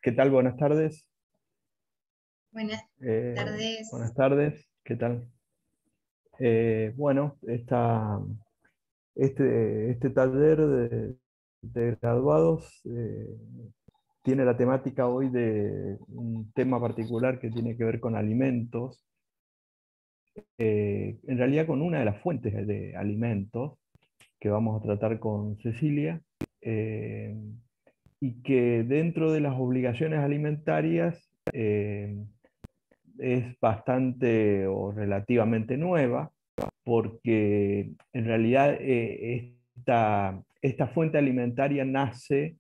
¿Qué tal? Buenas tardes. Buenas tardes. Buenas tardes. ¿Qué tal? Bueno, este taller de graduados tiene la temática hoy de un tema particular que tiene que ver con alimentos, en realidad con una de las fuentes de alimentos que vamos a tratar con Cecilia, eh, y que dentro de las obligaciones alimentarias es bastante o relativamente nueva, porque en realidad esta fuente alimentaria nace,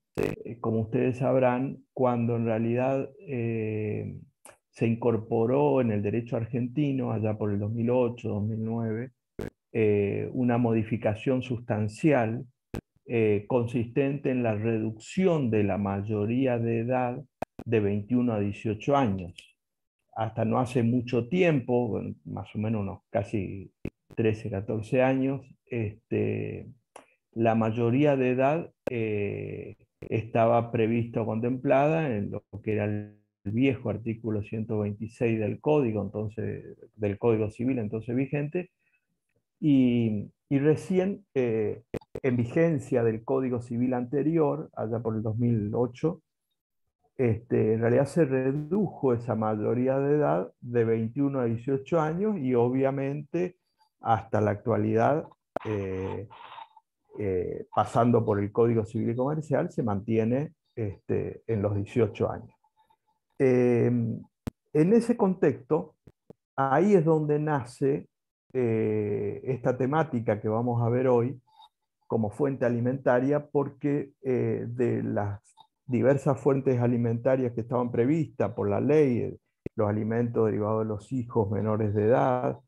como ustedes sabrán, cuando en realidad se incorporó en el derecho argentino, allá por el 2008, 2009, una modificación sustancial consistente en la reducción de la mayoría de edad de 21 a 18 años. Hasta no hace mucho tiempo, bueno, más o menos unos casi 13, 14 años, la mayoría de edad estaba prevista o contemplada en lo que era el viejo artículo 126 del Código, entonces, del Código Civil entonces vigente, y recién en vigencia del Código Civil anterior, allá por el 2008, en realidad se redujo esa mayoría de edad de 21 a 18 años y obviamente hasta la actualidad, pasando por el Código Civil y Comercial, se mantiene en los 18 años. En ese contexto, ahí es donde nace esta temática que vamos a ver hoy como fuente alimentaria, porque de las diversas fuentes alimentarias que estaban previstas por la ley, los alimentos derivados de los hijos menores de edad,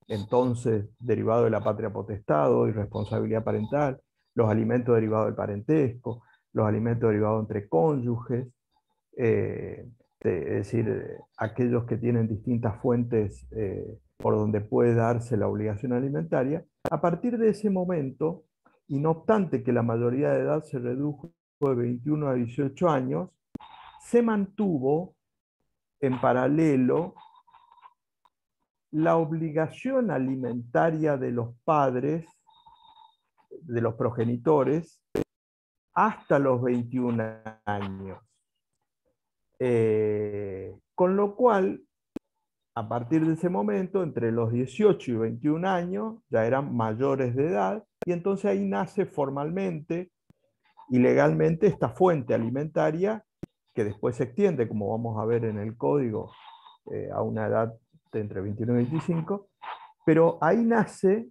entonces derivados de la patria potestad y responsabilidad parental, los alimentos derivados del parentesco, los alimentos derivados entre cónyuges, es decir, aquellos que tienen distintas fuentes por donde puede darse la obligación alimentaria. A partir de ese momento, y no obstante que la mayoría de edad se redujo de 21 a 18 años, se mantuvo en paralelo la obligación alimentaria de los padres, de los progenitores, hasta los 21 años. Con lo cual, a partir de ese momento, entre los 18 y 21 años, ya eran mayores de edad, y entonces ahí nace formalmente y legalmente esta fuente alimentaria, que después se extiende, como vamos a ver en el código, a una edad de entre 21 y 25, pero ahí nace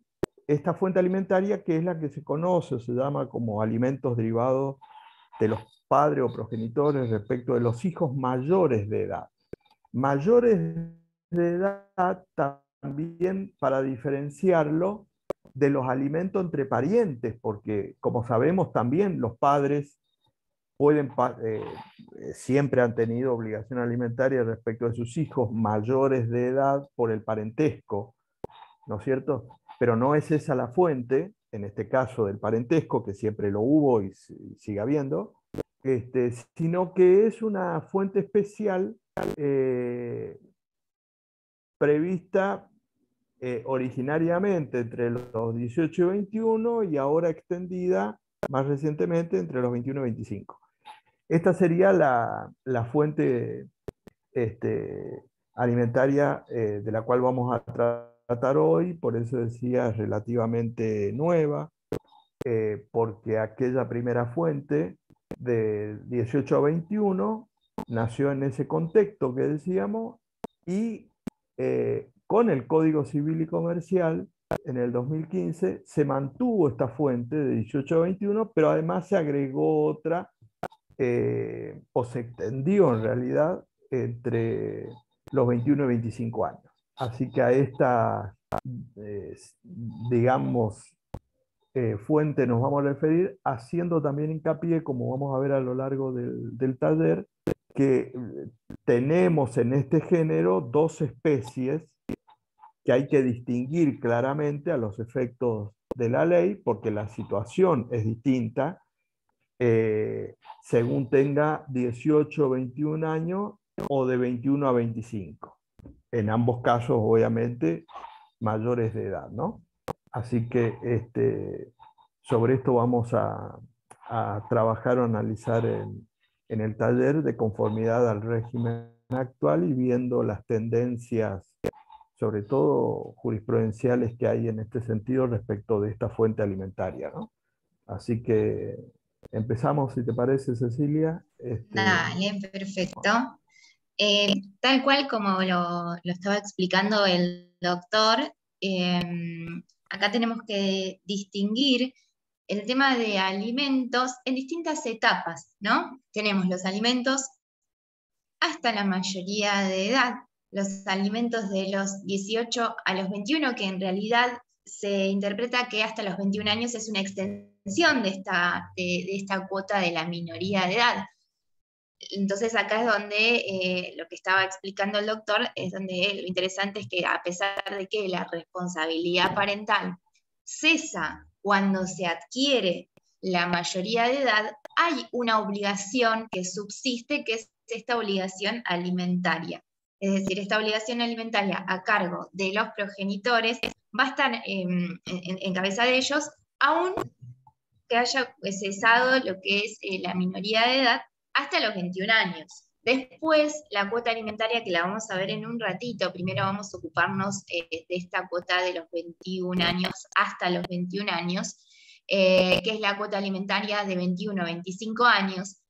esta fuente alimentaria que es la que se conoce, se llama como alimentos derivados de los padres o progenitores respecto de los hijos mayores de edad. Mayores de edad también para diferenciarlo de los alimentos entre parientes, porque como sabemos también los padres pueden, siempre han tenido obligación alimentaria respecto de sus hijos mayores de edad por el parentesco, ¿no es cierto? Pero no es esa la fuente, en este caso del parentesco, que siempre lo hubo y sigue habiendo, sino que es una fuente especial eh, prevista originariamente entre los 18 y 21 y ahora extendida más recientemente entre los 21 y 25. Esta sería la fuente alimentaria de la cual vamos a tratar hoy, por eso decía es relativamente nueva, porque aquella primera fuente de 18 a 21 nació en ese contexto que decíamos y con el Código Civil y Comercial en el 2015 se mantuvo esta fuente de 18 a 21, pero además se agregó otra o se extendió en realidad entre los 21 y 25 años. Así que a esta, digamos, fuente nos vamos a referir, haciendo también hincapié, como vamos a ver a lo largo del taller, que tenemos en este género dos especies que hay que distinguir claramente a los efectos de la ley, porque la situación es distinta según tenga 18 o 21 años o de 21 a 25. En ambos casos, obviamente, mayores de edad, ¿no? Así que sobre esto vamos a trabajar o analizar en el taller de conformidad al régimen actual y viendo las tendencias, sobre todo jurisprudenciales, que hay en este sentido respecto de esta fuente alimentaria, ¿no? Así que empezamos, si te parece, Cecilia. Dale, perfecto. Tal cual como lo estaba explicando el doctor, acá tenemos que distinguir el tema de alimentos en distintas etapas, ¿no? Tenemos los alimentos hasta la mayoría de edad, los alimentos de los 18 a los 21, que en realidad se interpreta que hasta los 21 años es una extensión de esta cuota de la minoría de edad. Entonces acá es donde lo que estaba explicando el doctor, es donde lo interesante es que a pesar de que la responsabilidad parental cesa cuando se adquiere la mayoría de edad, hay una obligación que subsiste, que es esta obligación alimentaria. Es decir, esta obligación alimentaria a cargo de los progenitores va a estar en cabeza de ellos, aún que haya cesado lo que es la minoría de edad hasta los 21 años. Después, la cuota alimentaria, que la vamos a ver en un ratito, primero vamos a ocuparnos de esta cuota de los 21 años hasta los 21 años, que es la cuota alimentaria de 21 a 25 años.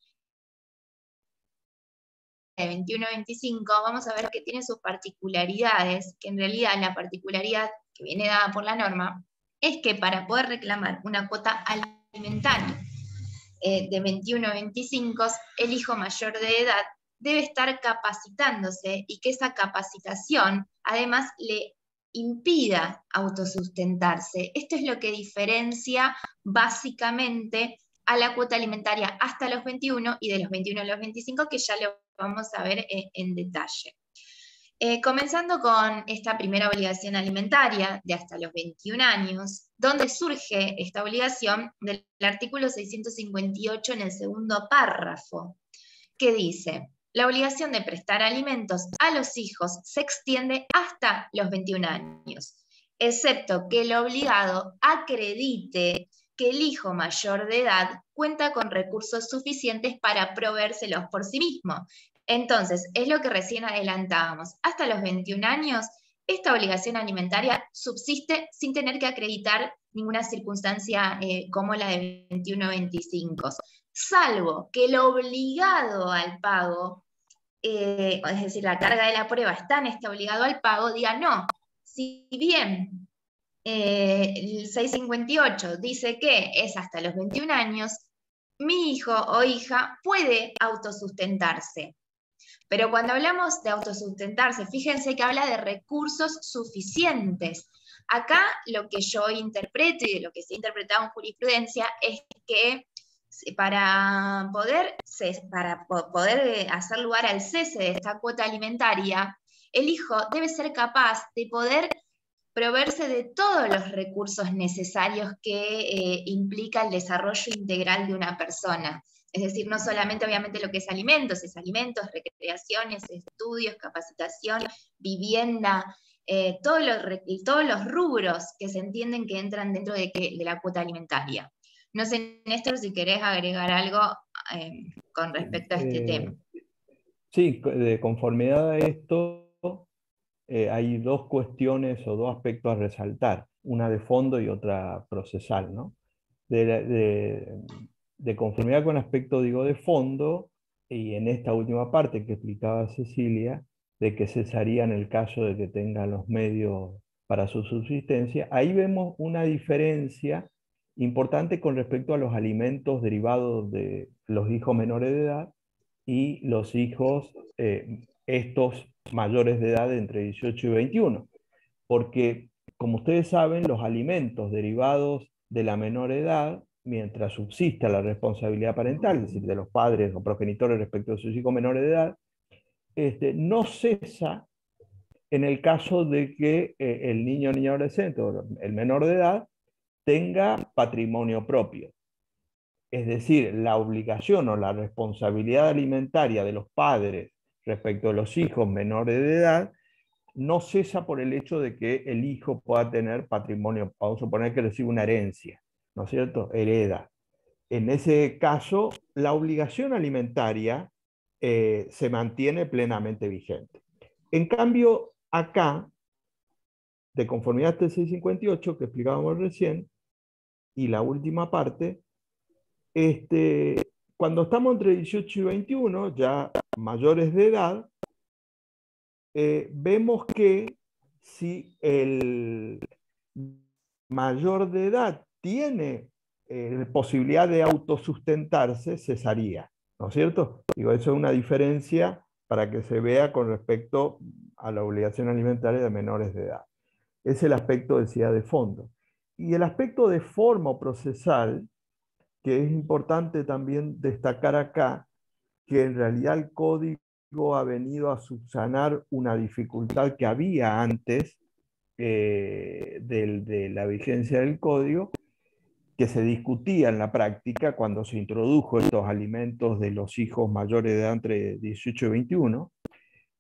De 21 a 25, vamos a ver que tiene sus particularidades, que en realidad la particularidad que viene dada por la norma es que para poder reclamar una cuota alimentaria de 21 a 25, el hijo mayor de edad debe estar capacitándose y que esa capacitación además le impida autosustentarse. Esto es lo que diferencia básicamente a la cuota alimentaria hasta los 21 y de los 21 a los 25, que ya lo vamos a ver en detalle. Comenzando con esta primera obligación alimentaria de hasta los 21 años, donde surge esta obligación del artículo 658 en el segundo párrafo, que dice: la obligación de prestar alimentos a los hijos se extiende hasta los 21 años, excepto que el obligado acredite que el hijo mayor de edad cuenta con recursos suficientes para proveérselos por sí mismo. Entonces, es lo que recién adelantábamos. Hasta los 21 años, esta obligación alimentaria subsiste sin tener que acreditar ninguna circunstancia como la de 21 a 25, salvo que el obligado al pago, es decir, la carga de la prueba está en este obligado al pago, diga no. Si bien el 658 dice que es hasta los 21 años, mi hijo o hija puede autosustentarse. Pero cuando hablamos de autosustentarse, fíjense que habla de recursos suficientes. Acá lo que yo interpreto y de lo que se ha interpretado en jurisprudencia es que para poder hacer lugar al cese de esta cuota alimentaria, el hijo debe ser capaz de poder proveerse de todos los recursos necesarios que implica el desarrollo integral de una persona. Es decir, no solamente obviamente lo que es alimentos, recreaciones, estudios, capacitación, vivienda, todos los rubros que se entienden que entran dentro de la cuota alimentaria. No sé, Néstor, si querés agregar algo con respecto a este tema. Sí, de conformidad a esto, hay dos cuestiones o dos aspectos a resaltar, una de fondo y otra procesal, ¿no? De conformidad con aspecto, digo, de fondo, y en esta última parte que explicaba Cecilia, de que cesaría en el caso de que tenga los medios para su subsistencia, ahí vemos una diferencia importante con respecto a los alimentos derivados de los hijos menores de edad y los hijos, estos mayores de edad entre 18 y 21. Porque, como ustedes saben, los alimentos derivados de la menor edad, mientras subsista la responsabilidad parental, es decir, de los padres o progenitores respecto a sus hijos menores de edad, no cesa en el caso de que el niño o niña adolescente o el menor de edad tenga patrimonio propio. Es decir, la obligación o la responsabilidad alimentaria de los padres respecto a los hijos menores de edad no cesa por el hecho de que el hijo pueda tener patrimonio, vamos a suponer que recibe una herencia, ¿no es cierto? Hereda. En ese caso, la obligación alimentaria se mantiene plenamente vigente. En cambio, acá, de conformidad a este 658 que explicábamos recién, y la última parte, cuando estamos entre 18 y 21, ya mayores de edad, vemos que si el mayor de edad tiene posibilidad de autosustentarse, cesaría, ¿no es cierto? Digo, eso es una diferencia para que se vea con respecto a la obligación alimentaria de menores de edad. Es el aspecto, decía, de fondo. Y el aspecto de forma o procesal, que es importante también destacar acá, que en realidad el código ha venido a subsanar una dificultad que había antes de la vigencia del código, que se discutía en la práctica cuando se introdujo estos alimentos de los hijos mayores de edad entre 18 y 21,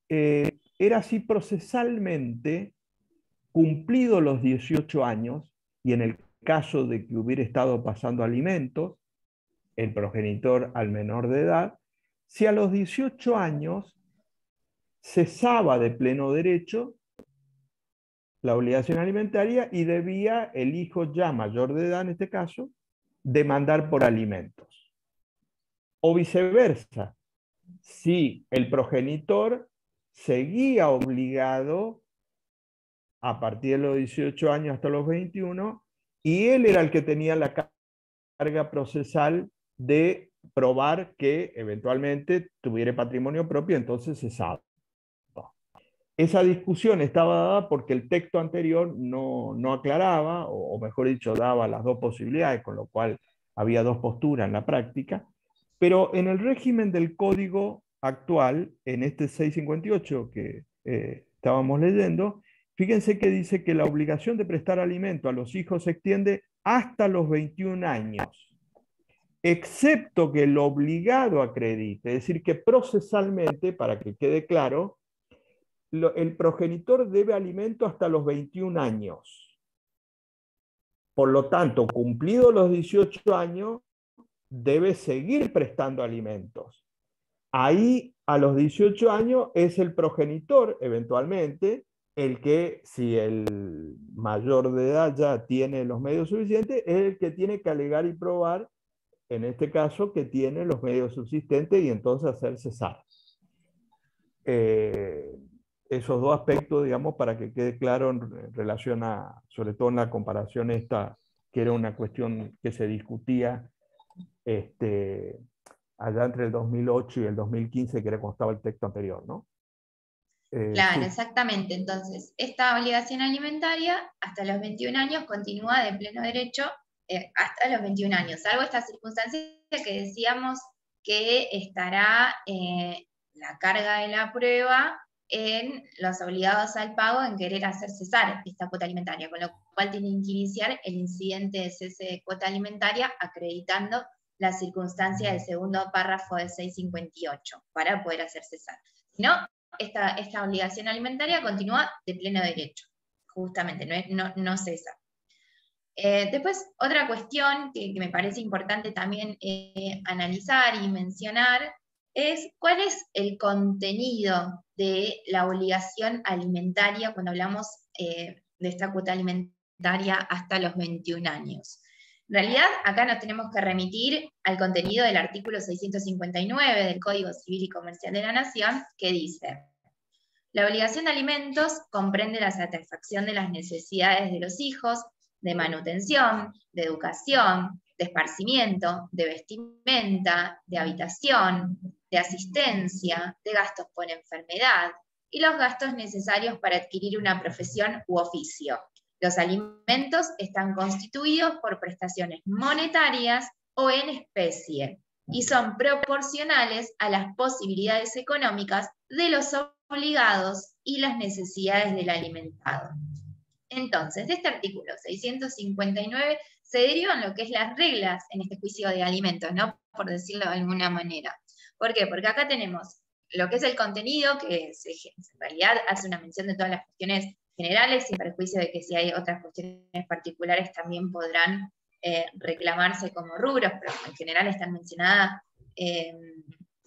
era si procesalmente, cumplidos los 18 años, y en el caso de que hubiera estado pasando alimentos, el progenitor al menor de edad, si a los 18 años cesaba de pleno derecho la obligación alimentaria y debía el hijo ya mayor de edad, en este caso, demandar por alimentos. O viceversa, si el progenitor seguía obligado a partir de los 18 años hasta los 21, y él era el que tenía la carga procesal de probar que eventualmente tuviera patrimonio propio, entonces cesaba. Esa discusión estaba dada porque el texto anterior no aclaraba, o mejor dicho, daba las dos posibilidades, con lo cual había dos posturas en la práctica. Pero en el régimen del código actual, en este 658 que estábamos leyendo, fíjense que dice que la obligación de prestar alimento a los hijos se extiende hasta los 21 años, excepto que el obligado acredite, es decir, que procesalmente, para que quede claro, el progenitor debe alimento hasta los 21 años. Por lo tanto, cumplidos los 18 años, debe seguir prestando alimentos. Ahí, a los 18 años, es el progenitor, eventualmente, el que, si el mayor de edad ya tiene los medios suficientes, es el que tiene que alegar y probar, en este caso, que tiene los medios subsistentes y entonces hacer cesar. Esos dos aspectos, digamos, para que quede claro en relación a, sobre todo en la comparación esta, que era una cuestión que se discutía allá entre el 2008 y el 2015, que era cuando estaba el texto anterior, ¿no? Claro, Sí. exactamente. Entonces, esta obligación alimentaria hasta los 21 años continúa de pleno derecho hasta los 21 años, salvo esta circunstancia que decíamos que estará la carga de la prueba en los obligados al pago en querer hacer cesar esta cuota alimentaria, con lo cual tienen que iniciar el incidente de cese de cuota alimentaria acreditando la circunstancia del segundo párrafo del 658 para poder hacer cesar. Si no, esta obligación alimentaria continúa de pleno derecho, justamente, no cesa. Después, otra cuestión que me parece importante también analizar y mencionar es cuál es el contenido de la obligación alimentaria cuando hablamos de esta cuota alimentaria hasta los 21 años. En realidad, acá nos tenemos que remitir al contenido del artículo 659 del Código Civil y Comercial de la Nación, que dice: la obligación de alimentos comprende la satisfacción de las necesidades de los hijos, de manutención, de educación, de esparcimiento, de vestimenta, de habitación, de asistencia, de gastos por enfermedad y los gastos necesarios para adquirir una profesión u oficio. Los alimentos están constituidos por prestaciones monetarias o en especie y son proporcionales a las posibilidades económicas de los obligados y las necesidades del alimentado. Entonces, de este artículo 659 se derivan lo que es las reglas en este juicio de alimentos, ¿no? Por decirlo de alguna manera. ¿Por qué? Porque acá tenemos lo que es el contenido, que en realidad hace una mención de todas las cuestiones generales, sin perjuicio de que si hay otras cuestiones particulares también podrán reclamarse como rubros, pero en general están mencionadas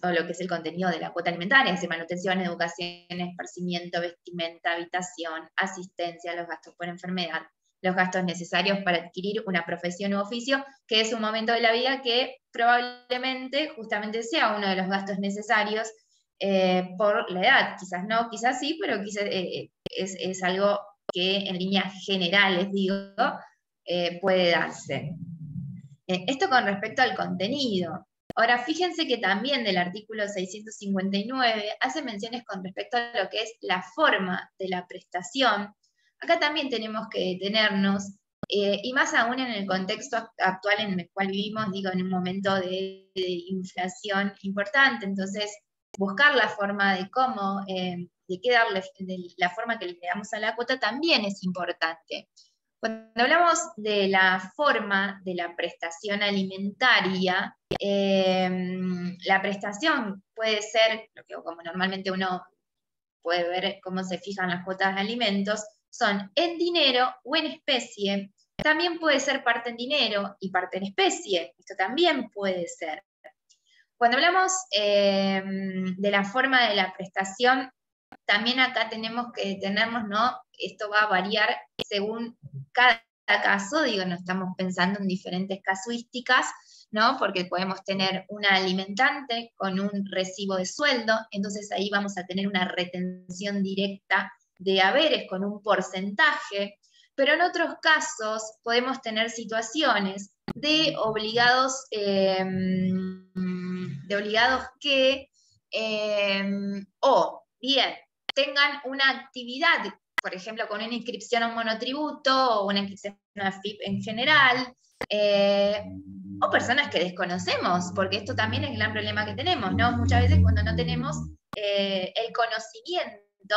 todo lo que es el contenido de la cuota alimentaria, es decir, manutención, educación, esparcimiento, vestimenta, habitación, asistencia, los gastos por enfermedad, los gastos necesarios para adquirir una profesión u oficio, que es un momento de la vida que probablemente justamente sea uno de los gastos necesarios por la edad. Quizás no, quizás sí, pero quizás es algo que en líneas generales, digo, puede darse. Esto con respecto al contenido. Ahora, fíjense que también del artículo 659 hace menciones con respecto a lo que es la forma de la prestación. Acá también tenemos que detenernos, y más aún en el contexto actual en el cual vivimos, digo, en un momento de inflación importante, entonces buscar la forma de cómo, de qué darle, de la forma que le damos a la cuota también es importante. Cuando hablamos de la forma de la prestación alimentaria, la prestación puede ser, como normalmente uno puede ver cómo se fijan las cuotas de alimentos, son en dinero o en especie. También puede ser parte en dinero y parte en especie. Esto también puede ser. Cuando hablamos de la forma de la prestación, también acá tenemos que detenernos, ¿no? Esto va a variar según cada caso, digo, no estamos pensando en diferentes casuísticas, ¿no? Porque podemos tener una alimentante con un recibo de sueldo, entonces ahí vamos a tener una retención directa de haberes con un porcentaje, pero en otros casos podemos tener situaciones de obligados que, o bien, tengan una actividad, por ejemplo, con una inscripción a un monotributo o una inscripción a una FIP en general, o personas que desconocemos, porque esto también es el gran problema que tenemos, ¿no? Muchas veces cuando no tenemos el conocimiento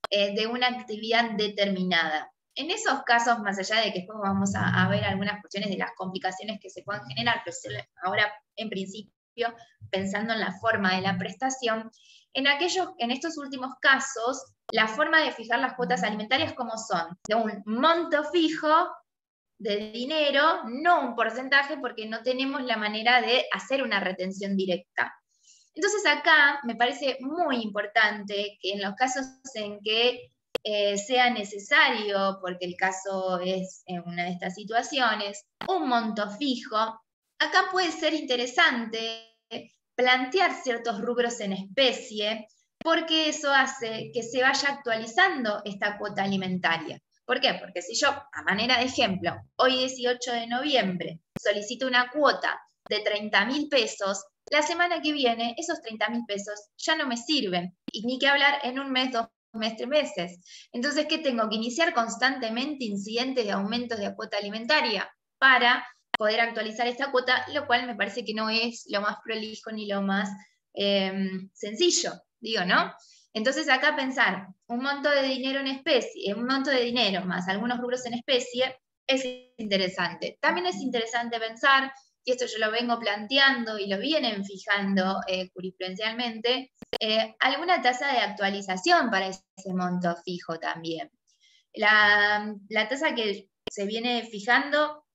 de una actividad determinada. En esos casos, más allá de que después vamos a ver algunas cuestiones de las complicaciones que se puedan generar, pero ahora en principio pensando en la forma de la prestación, en estos últimos casos, la forma de fijar las cuotas alimentarias como son, de un monto fijo de dinero, no un porcentaje, porque no tenemos la manera de hacer una retención directa. Entonces acá me parece muy importante que en los casos en que sea necesario, porque el caso es en una de estas situaciones, un monto fijo, acá puede ser interesante plantear ciertos rubros en especie, porque eso hace que se vaya actualizando esta cuota alimentaria. ¿Por qué? Porque si yo, a manera de ejemplo, hoy 18 de noviembre, solicito una cuota de 30.000 pesos, la semana que viene esos 30.000 pesos ya no me sirven, y ni que hablar en un mes, 2 meses, 3 meses. Entonces, ¿qué tengo? Que iniciar constantemente incidentes de aumentos de cuota alimentaria para poder actualizar esta cuota, lo cual me parece que no es lo más prolijo ni lo más sencillo, digo, ¿no? Entonces acá pensar un monto de dinero en especie, un monto de dinero más algunos rubros en especie, es interesante. También es interesante pensar, y esto yo lo vengo planteando y lo vienen fijando jurisprudencialmente, alguna tasa de actualización para ese monto fijo también. La tasa que se viene fijando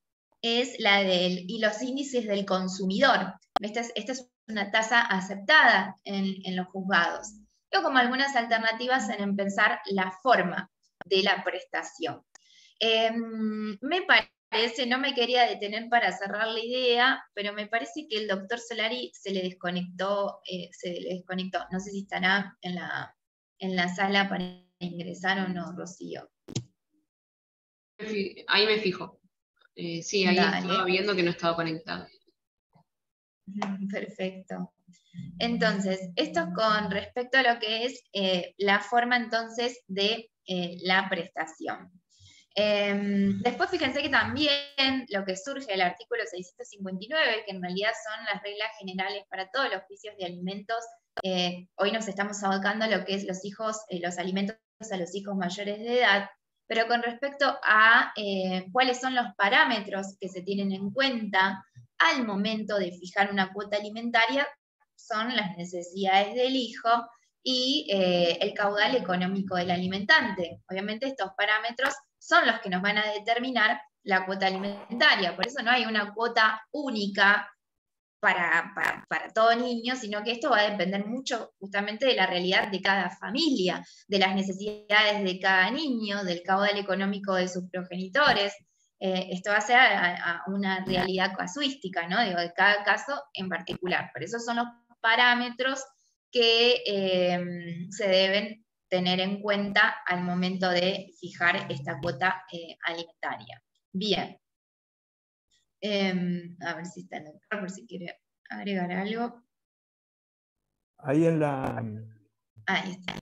es la y los índices del consumidor. Esta es una tasa aceptada en los juzgados. Yo como algunas alternativas en pensar la forma de la prestación. Me parece, no me quería detener para cerrar la idea, pero me parece que el doctor Solari se le desconectó. No sé si estará en la sala para ingresar o no, Rocío. Ahí me fijo. Sí, ahí estaba viendo que no estaba conectado. Perfecto. Entonces, esto con respecto a lo que es la forma entonces de la prestación. Después fíjense que también lo que surge del artículo 659, que en realidad son las reglas generales para todos los juicios de alimentos, hoy nos estamos abocando a lo que es los alimentos a los hijos mayores de edad. Pero con respecto a cuáles son los parámetros que se tienen en cuenta al momento de fijar una cuota alimentaria, son las necesidades del hijo y el caudal económico del alimentante. Obviamente estos parámetros son los que nos van a determinar la cuota alimentaria, por eso no hay una cuota única para todo niño, sino que esto va a depender mucho justamente de la realidad de cada familia, de las necesidades de cada niño, del caudal económico de sus progenitores. Esto va a ser a una realidad casuística, ¿no? Digo, de cada caso en particular. Por eso son los parámetros que se deben tener en cuenta al momento de fijar esta cuota alimentaria. Bien. A ver si está en el por si quiere agregar algo. Ahí en la... Ahí está.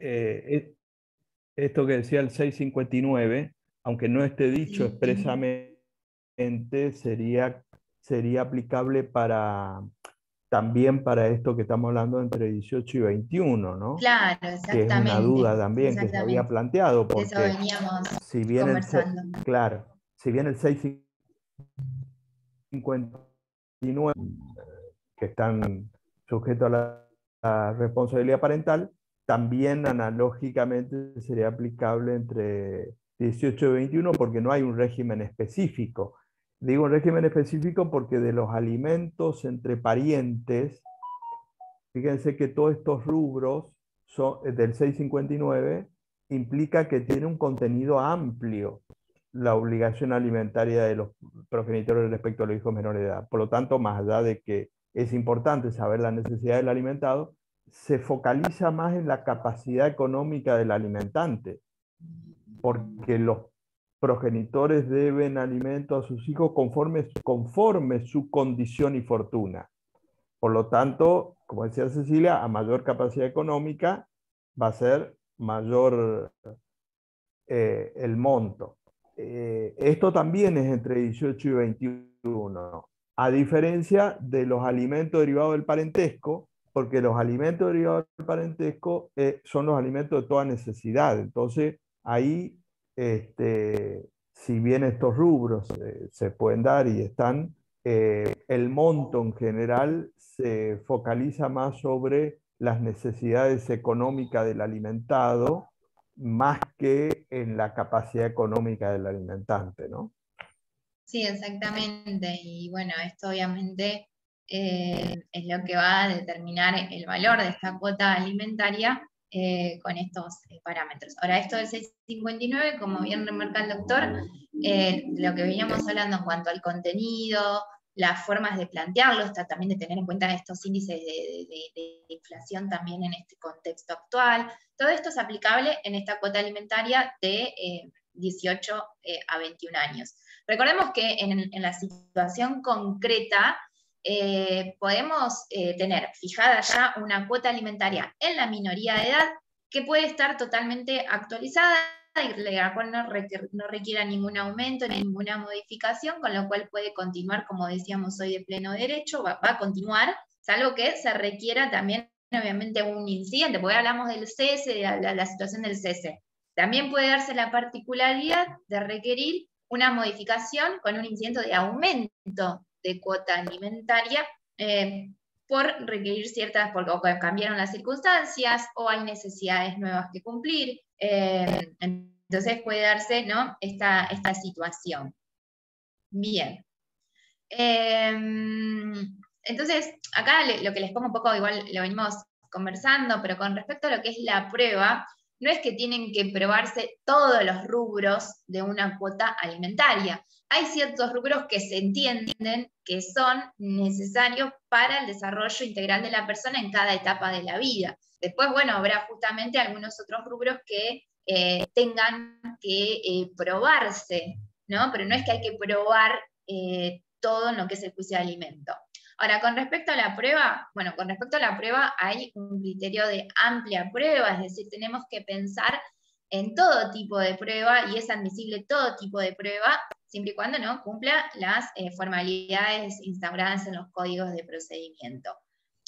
Esto que decía el 659, aunque no esté dicho expresamente, sería aplicable también para esto que estamos hablando entre 18 y 21, ¿no? Claro, exactamente. Que es una duda también que se había planteado, porque eso veníamos si bien conversando. si bien el 659, que están sujetos a la responsabilidad parental, también analógicamente sería aplicable entre 18 y 21 porque no hay un régimen específico. Digo un régimen específico porque de los alimentos entre parientes, fíjense que todos estos rubros del 659 implica que tiene un contenido amplio la obligación alimentaria de los progenitores respecto a los hijos menores de edad. Por lo tanto, más allá de que es importante saber la necesidad del alimentado, se focaliza más en la capacidad económica del alimentante, porque los progenitores deben alimento a sus hijos conforme su condición y fortuna. Por lo tanto, como decía Cecilia, a mayor capacidad económica va a ser mayor el monto. Esto también es entre 18 y 21, a diferencia de los alimentos derivados del parentesco, porque los alimentos derivados del parentesco son los alimentos de toda necesidad. Entonces, ahí, si bien estos rubros se pueden dar y están, el monto en general se focaliza más sobre las necesidades económicas del alimentado, más que en la capacidad económica del alimentante, ¿no? Sí, exactamente. Y bueno, esto obviamente es lo que va a determinar el valor de esta cuota alimentaria con estos parámetros. Ahora, esto del 659, como bien remarca el doctor, lo que veníamos hablando en cuanto al contenido, las formas de plantearlo, está también de tener en cuenta estos índices de inflación también en este contexto actual. Todo esto es aplicable en esta cuota alimentaria de 18 a 21 años. Recordemos que en la situación concreta podemos tener fijada ya una cuota alimentaria en la minoría de edad que puede estar totalmente actualizada y la cual no requiera ningún aumento ni ninguna modificación, con lo cual puede continuar, como decíamos hoy, de pleno derecho, va a continuar, salvo que se requiera también, obviamente, un incidente, porque hablamos del cese, de la situación del cese. También puede darse la particularidad de requerir una modificación con un incidente de aumento de cuota alimentaria por requerir ciertas, porque o cambiaron las circunstancias o hay necesidades nuevas que cumplir. Entonces puede darse, ¿no?, esta situación. Bien. Entonces, acá lo que les pongo un poco, igual lo venimos conversando, pero con respecto a lo que es la prueba, no es que tienen que probarse todos los rubros de una cuota alimentaria. Hay ciertos rubros que se entienden que son necesarios para el desarrollo integral de la persona en cada etapa de la vida. Después, bueno, habrá justamente algunos otros rubros que tengan que probarse, ¿no? Pero no es que hay que probar todo en lo que es el juicio de alimento. Ahora, con respecto a la prueba, bueno, con respecto a la prueba hay un criterio de amplia prueba, es decir, tenemos que pensar en todo tipo de prueba y es admisible todo tipo de prueba, siempre y cuando no cumpla las formalidades instauradas en los códigos de procedimiento.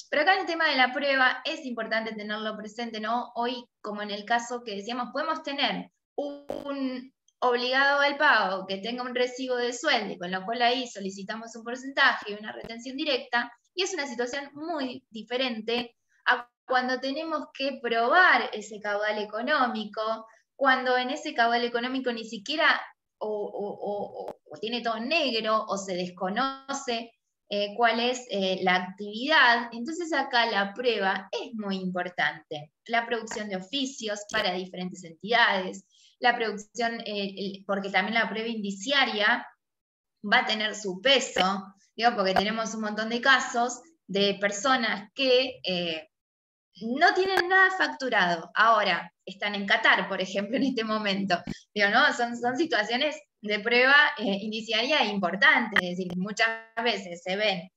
Pero acá en el tema de la prueba es importante tenerlo presente, ¿no? Hoy, como en el caso que decíamos, podemos tener un obligado al pago, que tenga un recibo de sueldo, con lo cual ahí solicitamos un porcentaje y una retención directa, y es una situación muy diferente a cuando tenemos que probar ese caudal económico, cuando en ese caudal económico ni siquiera o tiene todo negro o se desconoce cuál es la actividad. Entonces acá la prueba es muy importante. La producción de oficios para diferentes entidades, la producción, porque también la prueba indiciaria va a tener su peso, digo, porque tenemos un montón de casos de personas que no tienen nada facturado. Ahora, están en Qatar, por ejemplo, en este momento. Digo, ¿no? Son situaciones de prueba indiciaria importantes, es decir, muchas veces se ven,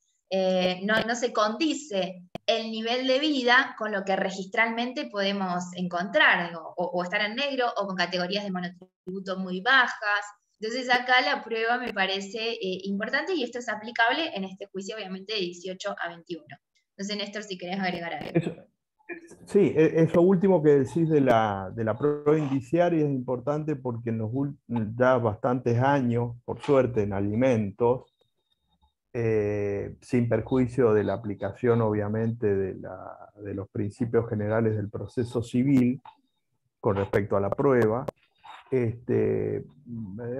no se condice el nivel de vida con lo que registralmente podemos encontrar, digo, o estar en negro, o con categorías de monotributo muy bajas. Entonces acá la prueba me parece importante, y esto es aplicable en este juicio, obviamente, de 18 a 21. Entonces, Néstor, si querés agregar algo. Sí, eso último que decís de la prueba indiciaria es importante porque en los ya bastantes años, por suerte, en alimentos, sin perjuicio de la aplicación, obviamente, de los principios generales del proceso civil con respecto a la prueba,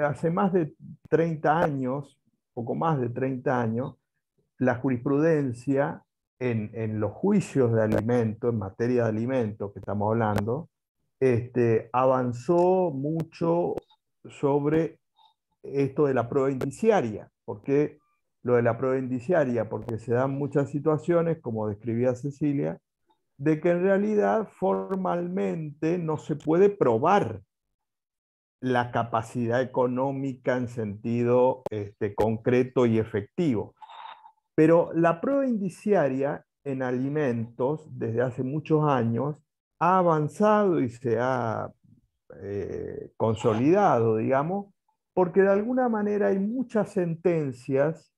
hace más de 30 años, poco más de 30 años, la jurisprudencia en los juicios de alimentos, en materia de alimentos que estamos hablando, avanzó mucho sobre esto de la prueba indiciaria. ¿Por qué lo de la prueba indiciaria? Porque se dan muchas situaciones, como describía Cecilia, de que en realidad formalmente no se puede probar la capacidad económica en sentido concreto y efectivo. Pero la prueba indiciaria en alimentos, desde hace muchos años, ha avanzado y se ha consolidado, digamos, porque de alguna manera hay muchas sentencias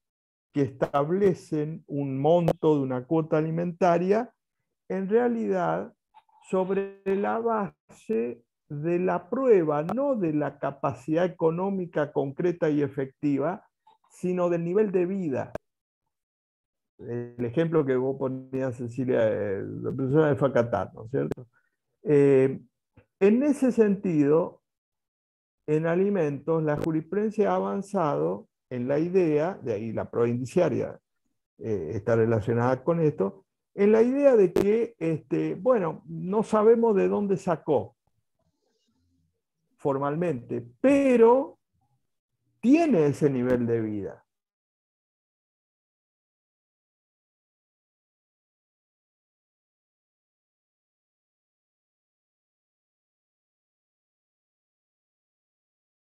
que establecen un monto de una cuota alimentaria, en realidad sobre la base de la prueba, no de la capacidad económica concreta y efectiva, sino del nivel de vida. El ejemplo que vos ponías, Cecilia, la persona de Qatar, ¿no es cierto? En ese sentido, en alimentos, la jurisprudencia ha avanzado en la idea, de ahí la prueba indiciaria está relacionada con esto, en la idea de que, bueno, no sabemos de dónde sacó formalmente, pero tiene ese nivel de vida.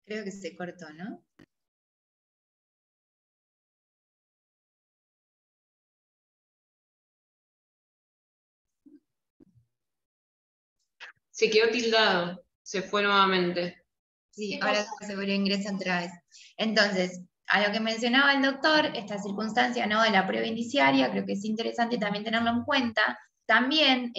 Creo que se cortó, ¿no? Se quedó tildado, se fue nuevamente. Sí, ahora seguro ingresa otra vez. Entonces, a lo que mencionaba el doctor, esta circunstancia, ¿no?, de la prueba indiciaria, creo que es interesante también tenerlo en cuenta. También,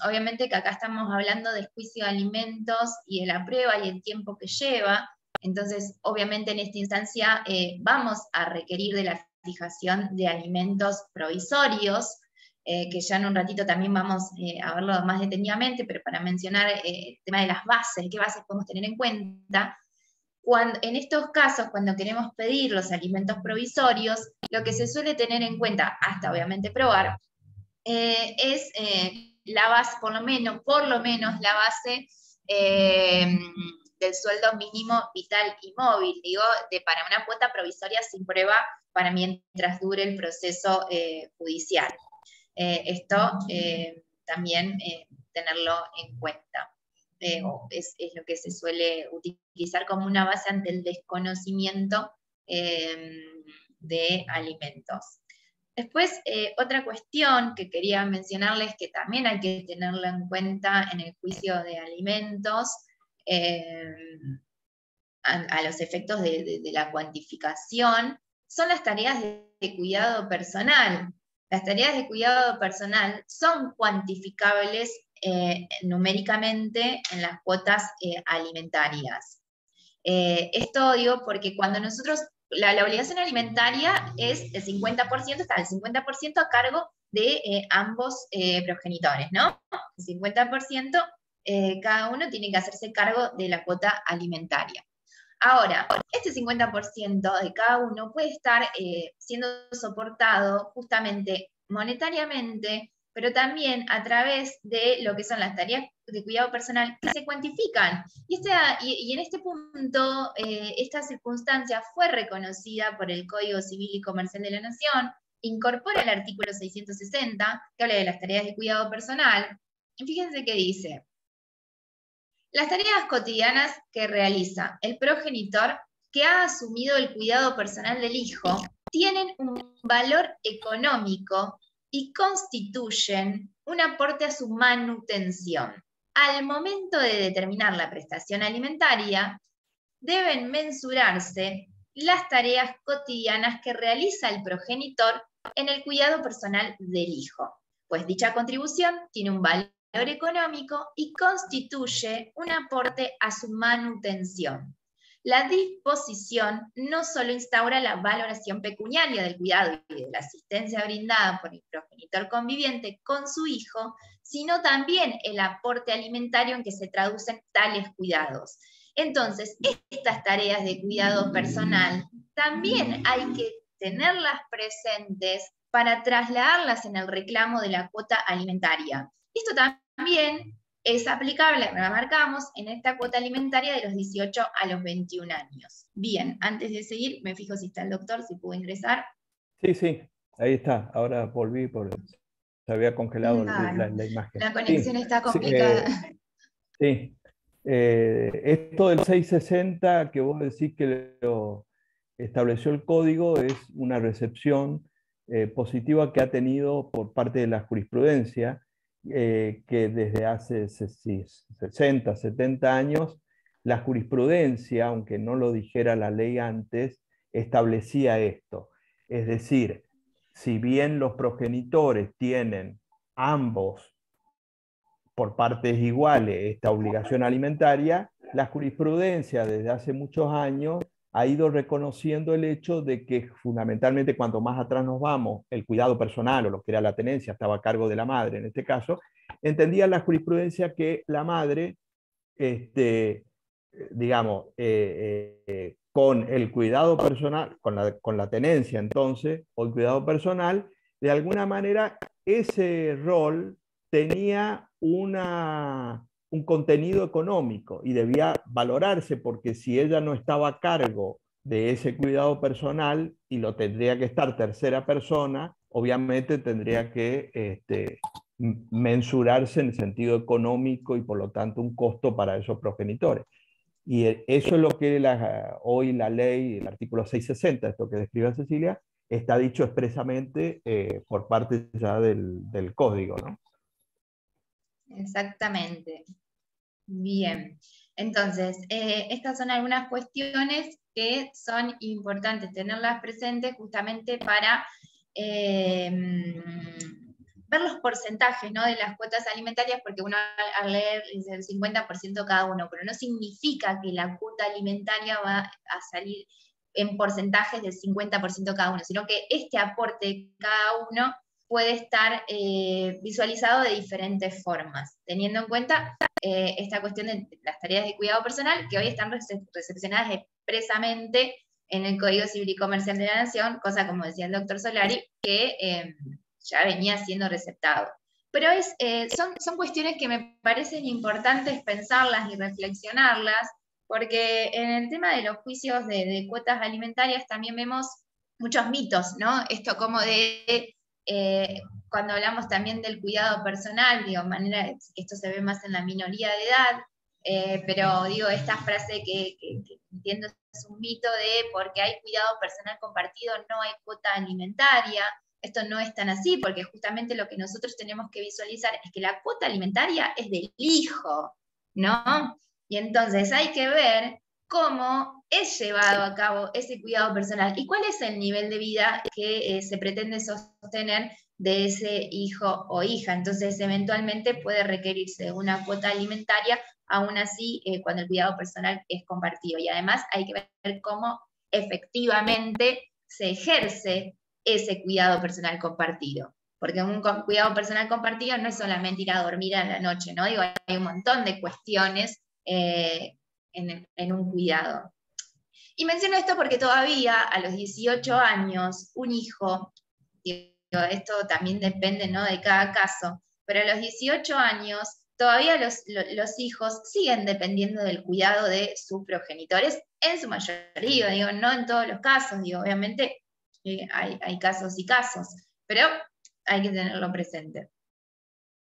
obviamente que acá estamos hablando del juicio de alimentos y de la prueba y el tiempo que lleva. Entonces, obviamente en esta instancia vamos a requerir de la fijación de alimentos provisorios, que ya en un ratito también vamos a verlo más detenidamente, pero para mencionar el tema de las bases, qué bases podemos tener en cuenta. En estos casos, cuando queremos pedir los alimentos provisorios, lo que se suele tener en cuenta, hasta obviamente probar, es la base, por lo menos la base del sueldo mínimo vital y móvil, digo, para una cuota provisoria sin prueba para mientras dure el proceso judicial. Esto también tenerlo en cuenta. Es lo que se suele utilizar como una base ante el desconocimiento de alimentos. Después, otra cuestión que quería mencionarles, que también hay que tenerlo en cuenta en el juicio de alimentos, a los efectos de la cuantificación, son las tareas de cuidado personal. Las tareas de cuidado personal son cuantificables numéricamente en las cuotas alimentarias. Esto digo porque cuando nosotros, la obligación alimentaria es el 50%, está el 50% a cargo de ambos progenitores, ¿no? El 50% cada uno tiene que hacerse cargo de la cuota alimentaria. Ahora, este 50% de cada uno puede estar siendo soportado justamente monetariamente, pero también a través de lo que son las tareas de cuidado personal que se cuantifican. Y en este punto, esta circunstancia fue reconocida por el Código Civil y Comercial de la Nación, incorpora el artículo 660, que habla de las tareas de cuidado personal, y fíjense qué dice. Las tareas cotidianas que realiza el progenitor que ha asumido el cuidado personal del hijo tienen un valor económico y constituyen un aporte a su manutención. Al momento de determinar la prestación alimentaria, deben mensurarse las tareas cotidianas que realiza el progenitor en el cuidado personal del hijo, pues dicha contribución tiene un valor económico y constituye un aporte a su manutención. La disposición no solo instaura la valoración pecuniaria del cuidado y de la asistencia brindada por el progenitor conviviente con su hijo, sino también el aporte alimentario en que se traducen tales cuidados. Entonces, estas tareas de cuidado personal también hay que tenerlas presentes para trasladarlas en el reclamo de la cuota alimentaria. Esto también es aplicable, remarcamos, en esta cuota alimentaria de los 18 a los 21 años. Bien, antes de seguir, me fijo si está el doctor, si puedo ingresar. Sí, ahí está. Ahora volví, se había congelado la imagen. La conexión está complicada. Sí. Esto del 660 que vos decís que lo estableció el código es una recepción positiva que ha tenido por parte de la jurisprudencia, que desde hace 60, 70 años, la jurisprudencia, aunque no lo dijera la ley antes, establecía esto. Es decir, si bien los progenitores tienen ambos por partes iguales esta obligación alimentaria, la jurisprudencia desde hace muchos años ha ido reconociendo el hecho de que fundamentalmente cuanto más atrás nos vamos, el cuidado personal o lo que era la tenencia estaba a cargo de la madre en este caso, entendía la jurisprudencia que la madre, digamos, con el cuidado personal, con la tenencia entonces, o el cuidado personal, de alguna manera ese rol tenía un contenido económico y debía valorarse, porque si ella no estaba a cargo de ese cuidado personal y lo tendría que estar tercera persona, obviamente tendría que mensurarse en el sentido económico y por lo tanto un costo para esos progenitores. Y eso es lo que hoy la ley, el artículo 660, esto que describe Cecilia, está dicho expresamente por parte ya del código, ¿no? Exactamente. Bien. Entonces, estas son algunas cuestiones que son importantes tenerlas presentes justamente para ver los porcentajes, ¿no?, de las cuotas alimentarias, porque uno al leer dice el 50% cada uno, pero no significa que la cuota alimentaria va a salir en porcentajes del 50% cada uno, sino que este aporte cada uno puede estar visualizado de diferentes formas, teniendo en cuenta esta cuestión de las tareas de cuidado personal, que hoy están recepcionadas expresamente en el Código Civil y Comercial de la Nación, cosa, como decía el doctor Solari, que ya venía siendo receptado. Pero son cuestiones que me parecen importantes pensarlas y reflexionarlas, porque en el tema de los juicios de cuotas alimentarias también vemos muchos mitos, ¿no? Esto como de... cuando hablamos también del cuidado personal, digo, manera, esto se ve más en la minoría de edad, pero digo, esta frase que entiendo es un mito de porque hay cuidado personal compartido no hay cuota alimentaria. Esto no es tan así, porque justamente lo que nosotros tenemos que visualizar es que la cuota alimentaria es del hijo, ¿no? Y entonces hay que ver cómo es llevado a cabo ese cuidado personal y cuál es el nivel de vida que se pretende sostener de ese hijo o hija. Entonces, eventualmente puede requerirse una cuota alimentaria, aún así, cuando el cuidado personal es compartido. Y además hay que ver cómo efectivamente se ejerce ese cuidado personal compartido. Porque un cuidado personal compartido no es solamente ir a dormir a la noche, ¿no? Digo, hay un montón de cuestiones en un cuidado. Y menciono esto porque todavía a los 18 años, un hijo, digo, esto también depende, ¿no?, de cada caso, pero a los 18 años todavía los hijos siguen dependiendo del cuidado de sus progenitores, en su mayoría, digo, no en todos los casos, digo, obviamente hay casos y casos, pero hay que tenerlo presente.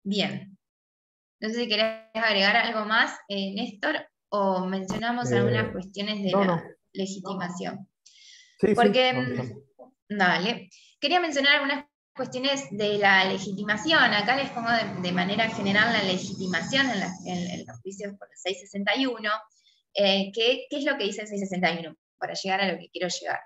Bien. No sé si querés agregar algo más, Néstor, o mencionamos algunas cuestiones de la legitimación. Sí, Porque, sí. dale, quería mencionar algunas cuestiones de la legitimación. Acá les pongo de manera general la legitimación en los juicios por el 661. ¿Qué es lo que dice el 661? Para llegar a lo que quiero llegar.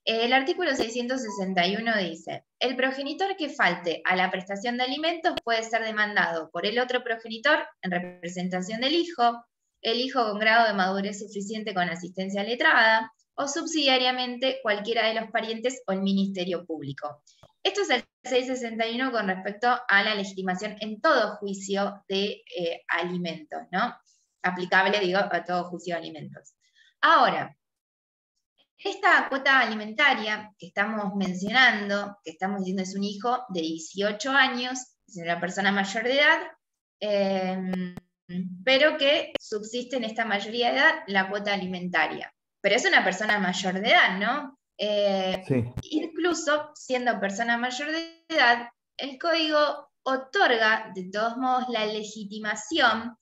El artículo 661 dice: el progenitor que falte a la prestación de alimentos puede ser demandado por el otro progenitor en representación del hijo, el hijo con grado de madurez suficiente con asistencia letrada, o subsidiariamente cualquiera de los parientes o el Ministerio Público. Esto es el 661 con respecto a la legitimación en todo juicio de alimentos, ¿no? Aplicable, digo, a todo juicio de alimentos. Ahora, esta cuota alimentaria que estamos mencionando, que estamos diciendo es un hijo de 18 años, es una persona mayor de edad, pero que subsiste en esta mayoría de edad la cuota alimentaria. Pero es una persona mayor de edad, ¿no? Sí. Incluso siendo persona mayor de edad, el código otorga de todos modos la legitimación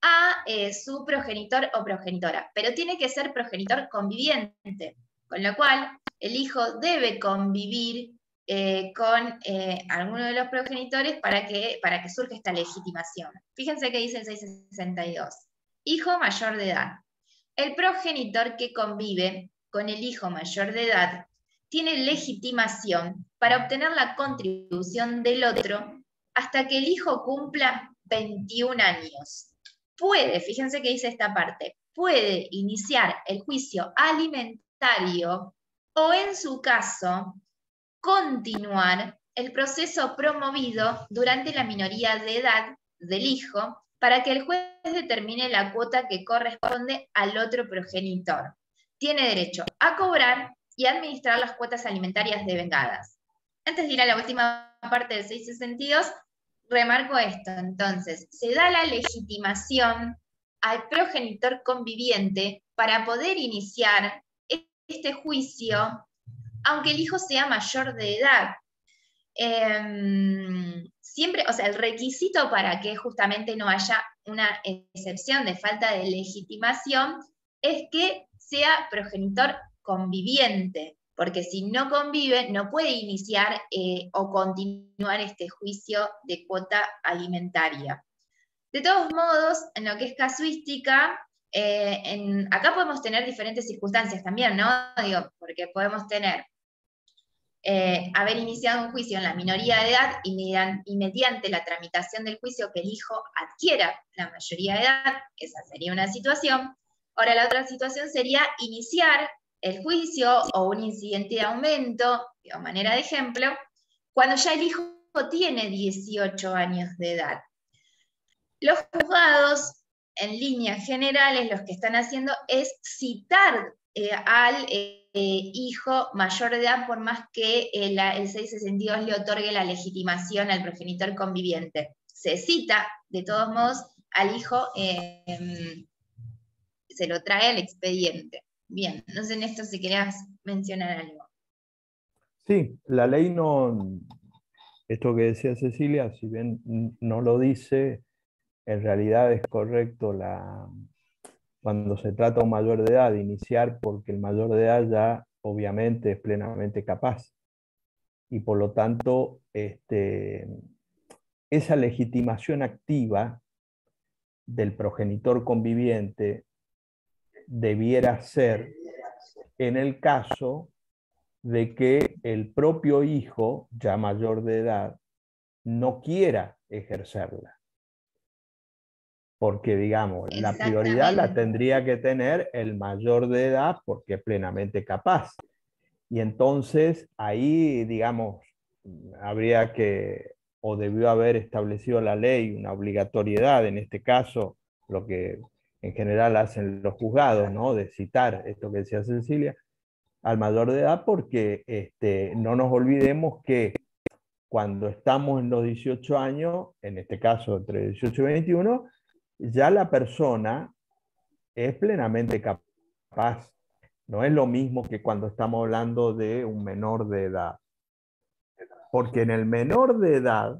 a su progenitor o progenitora, pero tiene que ser progenitor conviviente, con lo cual el hijo debe convivir con alguno de los progenitores para que surja esta legitimación. Fíjense que dice el 662. Hijo mayor de edad. El progenitor que convive con el hijo mayor de edad tiene legitimación para obtener la contribución del otro hasta que el hijo cumpla 21 años. Puede, fíjense que dice esta parte, puede iniciar el juicio alimentario o, en su caso, continuar el proceso promovido durante la minoría de edad del hijo para que el juez determine la cuota que corresponde al otro progenitor. Tiene derecho a cobrar y administrar las cuotas alimentarias devengadas. Antes de ir a la última parte del 662, remarco esto. Entonces, se da la legitimación al progenitor conviviente para poder iniciar este juicio, aunque el hijo sea mayor de edad. Siempre, o sea, el requisito para que justamente no haya una excepción de falta de legitimación es que sea progenitor conviviente, porque si no convive, no puede iniciar o continuar este juicio de cuota alimentaria. De todos modos, en lo que es casuística, acá podemos tener diferentes circunstancias también, ¿no? Digo, porque podemos tener haber iniciado un juicio en la minoría de edad y mediante la tramitación del juicio que el hijo adquiera la mayoría de edad, esa sería una situación. Ahora la otra situación sería iniciar el juicio o un incidente de aumento, de manera de ejemplo, cuando ya el hijo tiene 18 años de edad. Los juzgados, en líneas generales, lo que están haciendo es citar al hijo mayor de edad, por más que el 662 le otorgue la legitimación al progenitor conviviente. Se cita, de todos modos, al hijo, se lo trae al expediente. Bien, no sé, Néstor, si querías mencionar algo. Sí, la ley no, esto que decía Cecilia, si bien no lo dice, en realidad es correcto cuando se trata de un mayor de edad, iniciar porque el mayor de edad ya obviamente es plenamente capaz. Y por lo tanto, esa legitimación activa del progenitor conviviente debiera ser en el caso de que el propio hijo, ya mayor de edad, no quiera ejercerla. Porque, digamos, la prioridad la tendría que tener el mayor de edad porque es plenamente capaz. Y entonces ahí, digamos, habría que, o debió haber establecido la ley una obligatoriedad, en este caso, lo que en general hacen los juzgados, ¿no? De citar esto que decía Cecilia, al mayor de edad, porque no nos olvidemos que cuando estamos en los 18 años, en este caso entre 18 y 21, ya la persona es plenamente capaz. No es lo mismo que cuando estamos hablando de un menor de edad. Porque en el menor de edad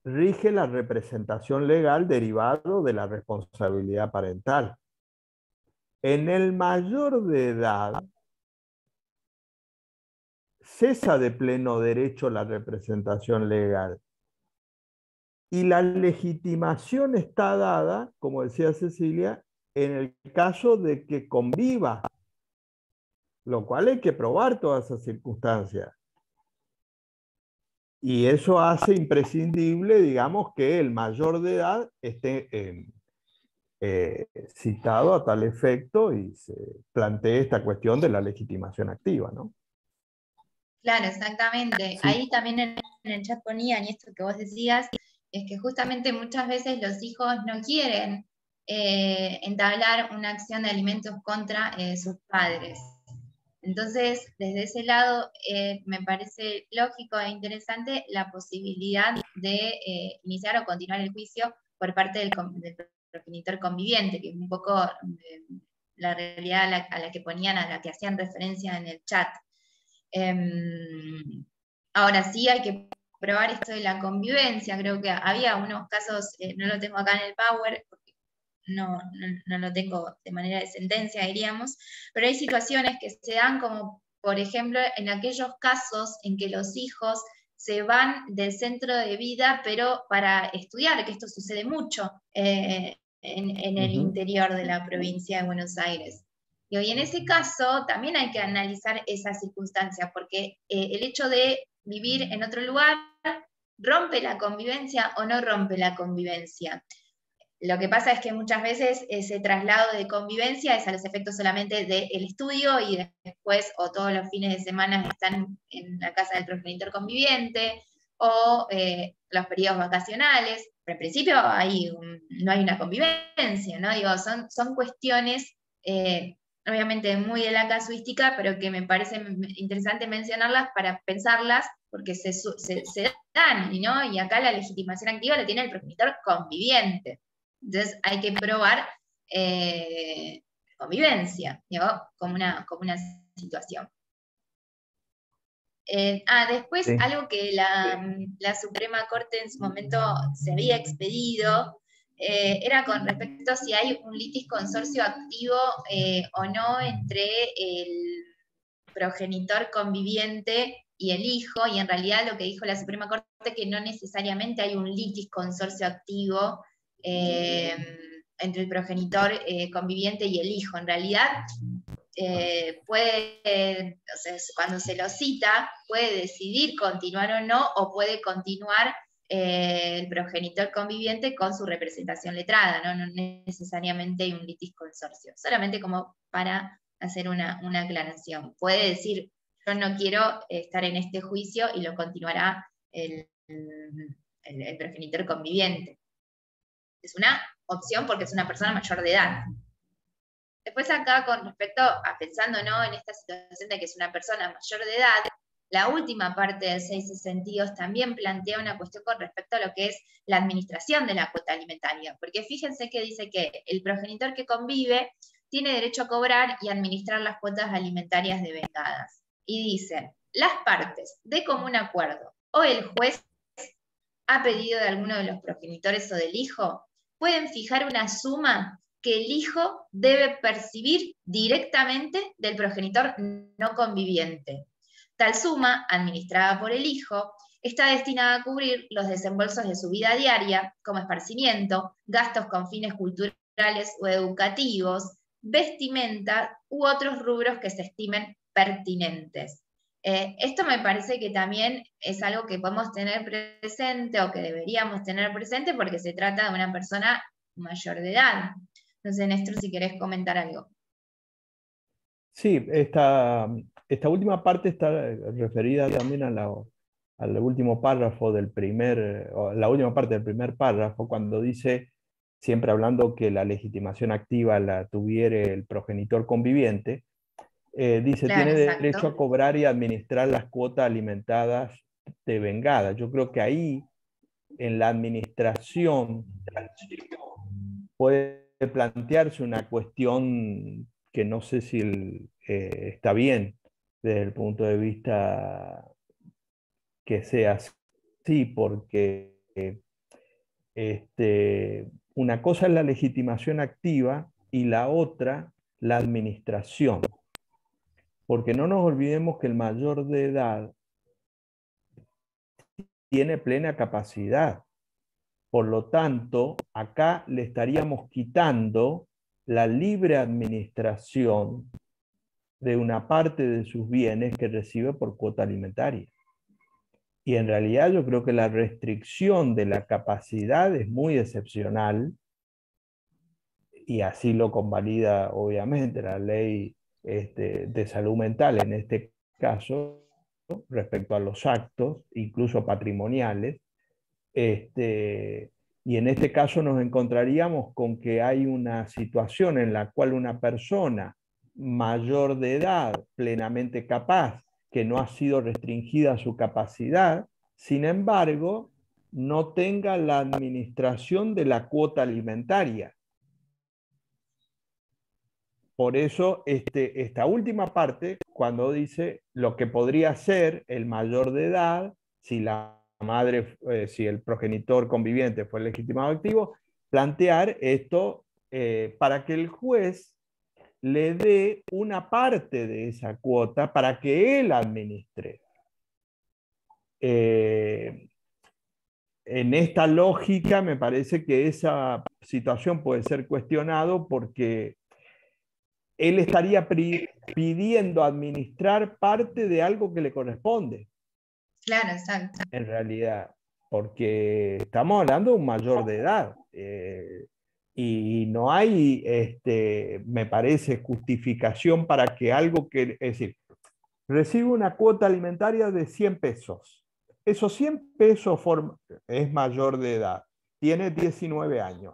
rige la representación legal derivado de la responsabilidad parental. En el mayor de edad cesa de pleno derecho la representación legal. Y la legitimación está dada, como decía Cecilia, en el caso de que conviva, lo cual hay que probar todas esas circunstancias. Y eso hace imprescindible, digamos, que el mayor de edad esté citado a tal efecto y se plantee esta cuestión de la legitimación activa, ¿no? Claro, exactamente. Sí. Ahí también en el chat ponían, y esto que vos decías, es que justamente muchas veces los hijos no quieren entablar una acción de alimentos contra sus padres. Entonces, desde ese lado, me parece lógico e interesante la posibilidad de iniciar o continuar el juicio por parte del progenitor conviviente, que es un poco la realidad a la que ponían, a la que hacían referencia en el chat. Ahora sí hay que probar esto de la convivencia. Creo que había unos casos, no lo tengo acá en el Power, porque no lo tengo de manera de sentencia, diríamos, pero hay situaciones que se dan como, por ejemplo, en aquellos casos en que los hijos se van del centro de vida, pero para estudiar, que esto sucede mucho en el interior de la provincia de Buenos Aires. Y hoy en ese caso también hay que analizar esas circunstancias, porque el hecho de vivir en otro lugar rompe la convivencia o no rompe la convivencia. Lo que pasa es que muchas veces ese traslado de convivencia es a los efectos solamente del estudio y después o todos los fines de semana están en la casa del progenitor conviviente o los periodos vacacionales. Pero en principio no hay una convivencia, ¿no? Digo, son cuestiones obviamente muy de la casuística, pero que me parece interesante mencionarlas para pensarlas, porque se dan, ¿no? Y acá la legitimación activa la tiene el progenitor conviviente. Entonces hay que probar convivencia, ¿no? como una situación. Después Sí. algo que la Suprema Corte en su momento se había expedido, era con respecto a si hay un litis consorcio activo o no entre el progenitor conviviente y el hijo, y en realidad lo que dijo la Suprema Corte es que no necesariamente hay un litis consorcio activo entre el progenitor conviviente y el hijo. En realidad, cuando se lo cita, puede decidir continuar o no, o puede continuar el progenitor conviviente con su representación letrada, ¿no? No necesariamente hay un litis consorcio, solamente como para hacer una aclaración. Puede decir, yo no quiero estar en este juicio y lo continuará el progenitor conviviente. Es una opción porque es una persona mayor de edad. Después acá, con respecto a pensando, ¿no?, en esta situación de que es una persona mayor de edad, la última parte del 662 también plantea una cuestión con respecto a lo que es la administración de la cuota alimentaria, porque fíjense que dice que el progenitor que convive tiene derecho a cobrar y administrar las cuotas alimentarias devengadas. Y dice, las partes de común acuerdo o el juez a pedido de alguno de los progenitores o del hijo, pueden fijar una suma que el hijo debe percibir directamente del progenitor no conviviente. Tal suma, administrada por el hijo, está destinada a cubrir los desembolsos de su vida diaria, como esparcimiento, gastos con fines culturales o educativos, vestimenta u otros rubros que se estimen pertinentes. Esto me parece que también es algo que podemos tener presente o que deberíamos tener presente porque se trata de una persona mayor de edad. Entonces, Néstor, si querés comentar algo. Sí, esta última parte está referida también al último párrafo o la última parte del primer párrafo, cuando dice, siempre hablando que la legitimación activa la tuviere el progenitor conviviente, dice, Claro, tiene exacto. derecho a cobrar y administrar las cuotas alimentadas devengadas. Yo creo que ahí, en la administración, puede plantearse una cuestión que no sé si está bien desde el punto de vista que sea así, porque una cosa es la legitimación activa y la otra la administración. Porque no nos olvidemos que el mayor de edad tiene plena capacidad. Por lo tanto, acá le estaríamos quitando la libre administración de una parte de sus bienes que recibe por cuota alimentaria. Y en realidad yo creo que la restricción de la capacidad es muy excepcional, y así lo convalida obviamente la ley de salud mental en este caso, respecto a los actos, incluso patrimoniales. Y en este caso nos encontraríamos con que hay una situación en la cual una persona mayor de edad, plenamente capaz, que no ha sido restringida su capacidad, sin embargo, no tenga la administración de la cuota alimentaria. Por eso esta última parte, cuando dice lo que podría ser el mayor de edad, si la madre, si el progenitor conviviente fue legitimado activo, plantear esto para que el juez le dé una parte de esa cuota para que él administre. En esta lógica me parece que esa situación puede ser cuestionado porque él estaría pidiendo administrar parte de algo que le corresponde. Claro, exacto. En realidad, porque estamos hablando de un mayor de edad. Y no hay, me parece, justificación para que algo que, es decir, recibe una cuota alimentaria de 100 pesos. Esos 100 pesos es mayor de edad, tiene 19 años.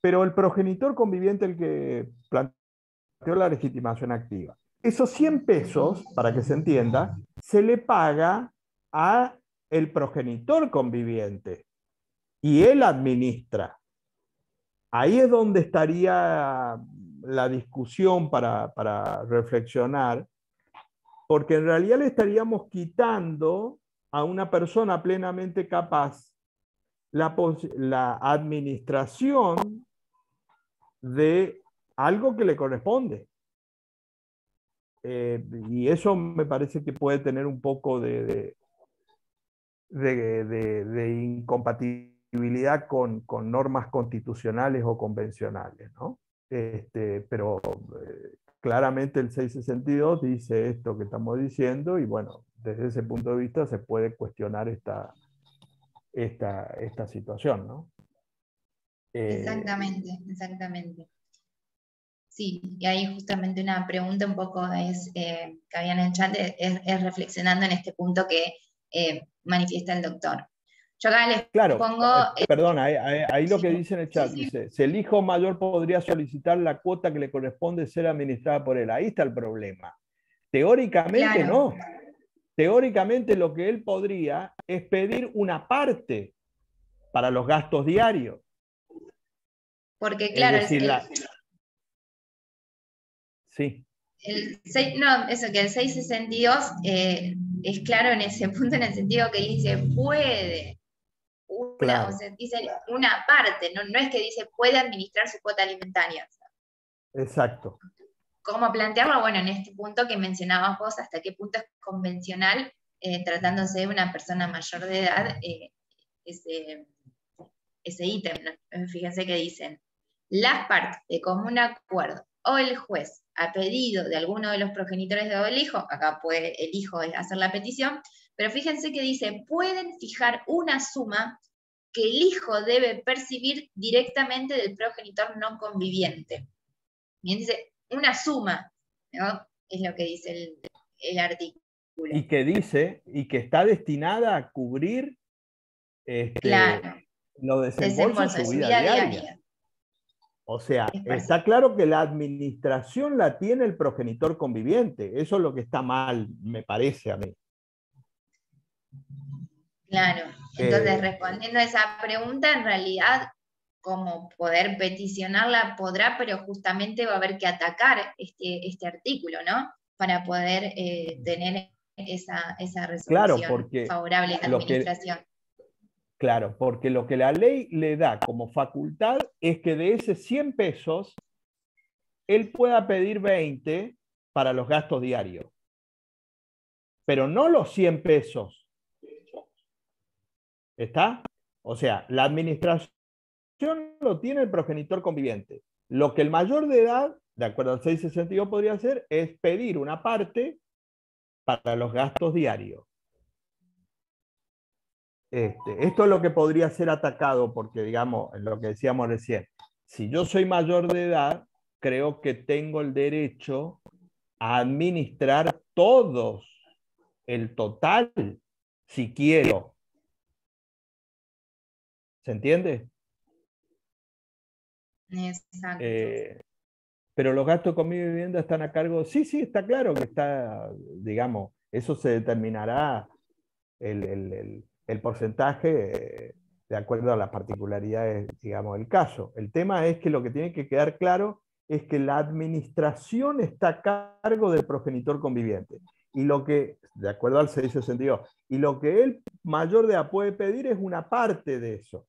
Pero el progenitor conviviente, el que planteó la legitimación activa, esos 100 pesos, para que se entienda, se le paga a el progenitor conviviente y él administra. Ahí es donde estaría la discusión para reflexionar, porque en realidad le estaríamos quitando a una persona plenamente capaz la administración de algo que le corresponde. Y eso me parece que puede tener un poco de incompatibilidad con normas constitucionales o convencionales, ¿no? Pero claramente el 662 dice esto que estamos diciendo y bueno, desde ese punto de vista se puede cuestionar esta situación, ¿no? Exactamente, exactamente. Sí, y ahí justamente una pregunta un poco que había en el chat es reflexionando en este punto que manifiesta el doctor. Yo acá les pongo... Perdona, ahí lo que dice en el chat, sí. dice, si el hijo mayor podría solicitar la cuota que le corresponde ser administrada por él. Ahí está el problema. Teóricamente claro. no. Teóricamente lo que él podría es pedir una parte para los gastos diarios. Porque claro, es decir, sí. Eso que el 662 es claro en ese punto, en el sentido que dice puede, claro. O sea, dice una parte, no es que dice puede administrar su cuota alimentaria. Exacto. ¿Cómo plantearlo? Bueno, en este punto que mencionabas vos, hasta qué punto es convencional, tratándose de una persona mayor de edad, ese ítem, ¿no? Fíjense que dicen, las partes de común acuerdo o el juez, a pedido de alguno de los progenitores del hijo, acá puede el hijo hacer la petición, pero fíjense que dice, pueden fijar una suma que el hijo debe percibir directamente del progenitor no conviviente. Bien, dice, una suma, ¿no? Es lo que dice el artículo. Y que dice, y que está destinada a cubrir Claro, los desembolsos de su vida diaria. O sea, está claro que la administración la tiene el progenitor conviviente. Eso es lo que está mal, me parece a mí. Claro, entonces respondiendo a esa pregunta, en realidad, como poder peticionarla podrá, pero justamente va a haber que atacar este artículo, ¿no? Para poder tener esa resolución favorable a la administración. Claro, porque lo que la ley le da como facultad es que de ese 100 pesos, él pueda pedir 20 para los gastos diarios. Pero no los 100 pesos. ¿Está? O sea, la administración lo tiene el progenitor conviviente. Lo que el mayor de edad, de acuerdo al 662, podría hacer es pedir una parte para los gastos diarios. Esto es lo que podría ser atacado porque, digamos, lo que decíamos recién, si yo soy mayor de edad, creo que tengo el derecho a administrar todos, el total, si quiero. ¿Se entiende? Exacto. Pero los gastos con mi vivienda están a cargo, sí, está claro que está, digamos, eso se determinará el porcentaje de acuerdo a las particularidades, digamos, del caso. El tema es que lo que tiene que quedar claro es que la administración está a cargo del progenitor conviviente. Y lo que, de acuerdo al 662, y lo que el mayor de edad puede pedir es una parte de eso.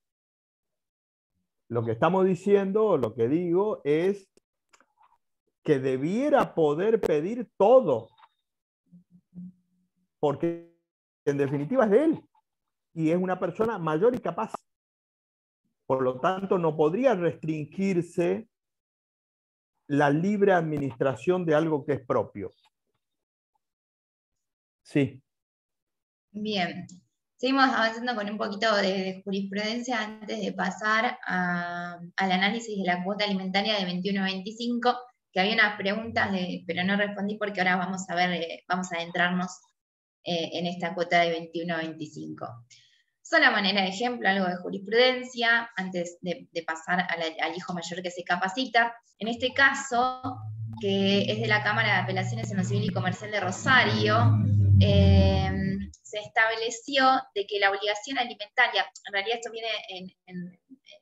Lo que estamos diciendo, lo que digo, es que debiera poder pedir todo, porque en definitiva es de él, y es una persona mayor y capaz. Por lo tanto, no podría restringirse la libre administración de algo que es propio. Sí. Bien. Seguimos avanzando con un poquito de jurisprudencia antes de pasar al análisis de la cuota alimentaria de 21 a 25, que había unas preguntas, pero no respondí porque ahora vamos a ver, vamos a adentrarnos en esta cuota de 21 a 25. Sola manera de ejemplo, algo de jurisprudencia, antes de pasar al hijo mayor que se capacita. En este caso, que es de la Cámara de Apelaciones en lo Civil y Comercial de Rosario, se estableció de que la obligación alimentaria, en realidad esto viene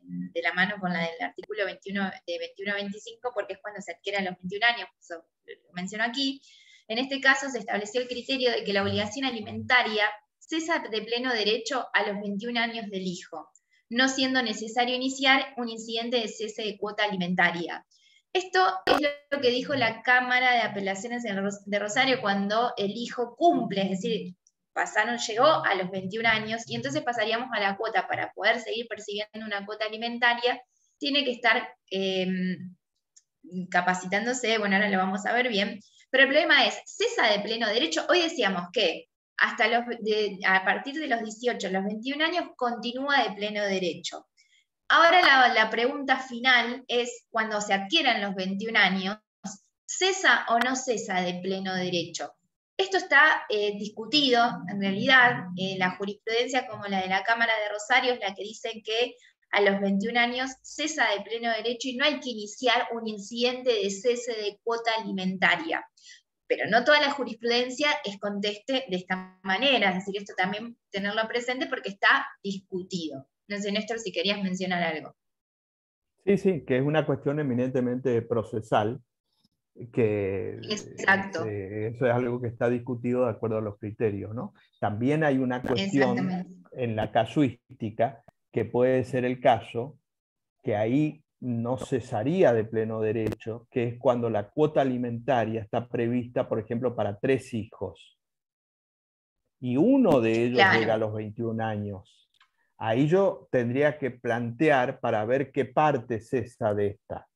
de la mano con la del artículo 21, de 21 a 25, porque es cuando se adquiere a los 21 años, eso lo menciono aquí. En este caso se estableció el criterio de que la obligación alimentaria cesa de pleno derecho a los 21 años del hijo, no siendo necesario iniciar un incidente de cese de cuota alimentaria. Esto es lo que dijo la Cámara de Apelaciones de Rosario cuando el hijo cumple, es decir, llegó a los 21 años, y entonces pasaríamos a la cuota. Para poder seguir percibiendo una cuota alimentaria, tiene que estar capacitándose, bueno, ahora lo vamos a ver bien, pero el problema es, cesa de pleno derecho. Hoy decíamos que a partir de los 18, los 21 años, continúa de pleno derecho. Ahora la pregunta final es, cuando se adquieran los 21 años, ¿cesa o no cesa de pleno derecho? Esto está discutido, en realidad, la jurisprudencia como la de la Cámara de Rosario es la que dice que a los 21 años cesa de pleno derecho y no hay que iniciar un incidente de cese de cuota alimentaria. Pero no toda la jurisprudencia conteste de esta manera, es decir, esto también tenerlo presente porque está discutido. No sé, Néstor, si querías mencionar algo. Sí, que es una cuestión eminentemente procesal, que Exacto. eso es algo que está discutido de acuerdo a los criterios, ¿no? También hay una cuestión en la casuística, que puede ser el caso, que ahí no cesaría de pleno derecho, que es cuando la cuota alimentaria está prevista, por ejemplo, para 3 hijos, y uno de ellos llega a los 21 años. Ahí yo tendría que plantear para ver qué parte cesa de esta.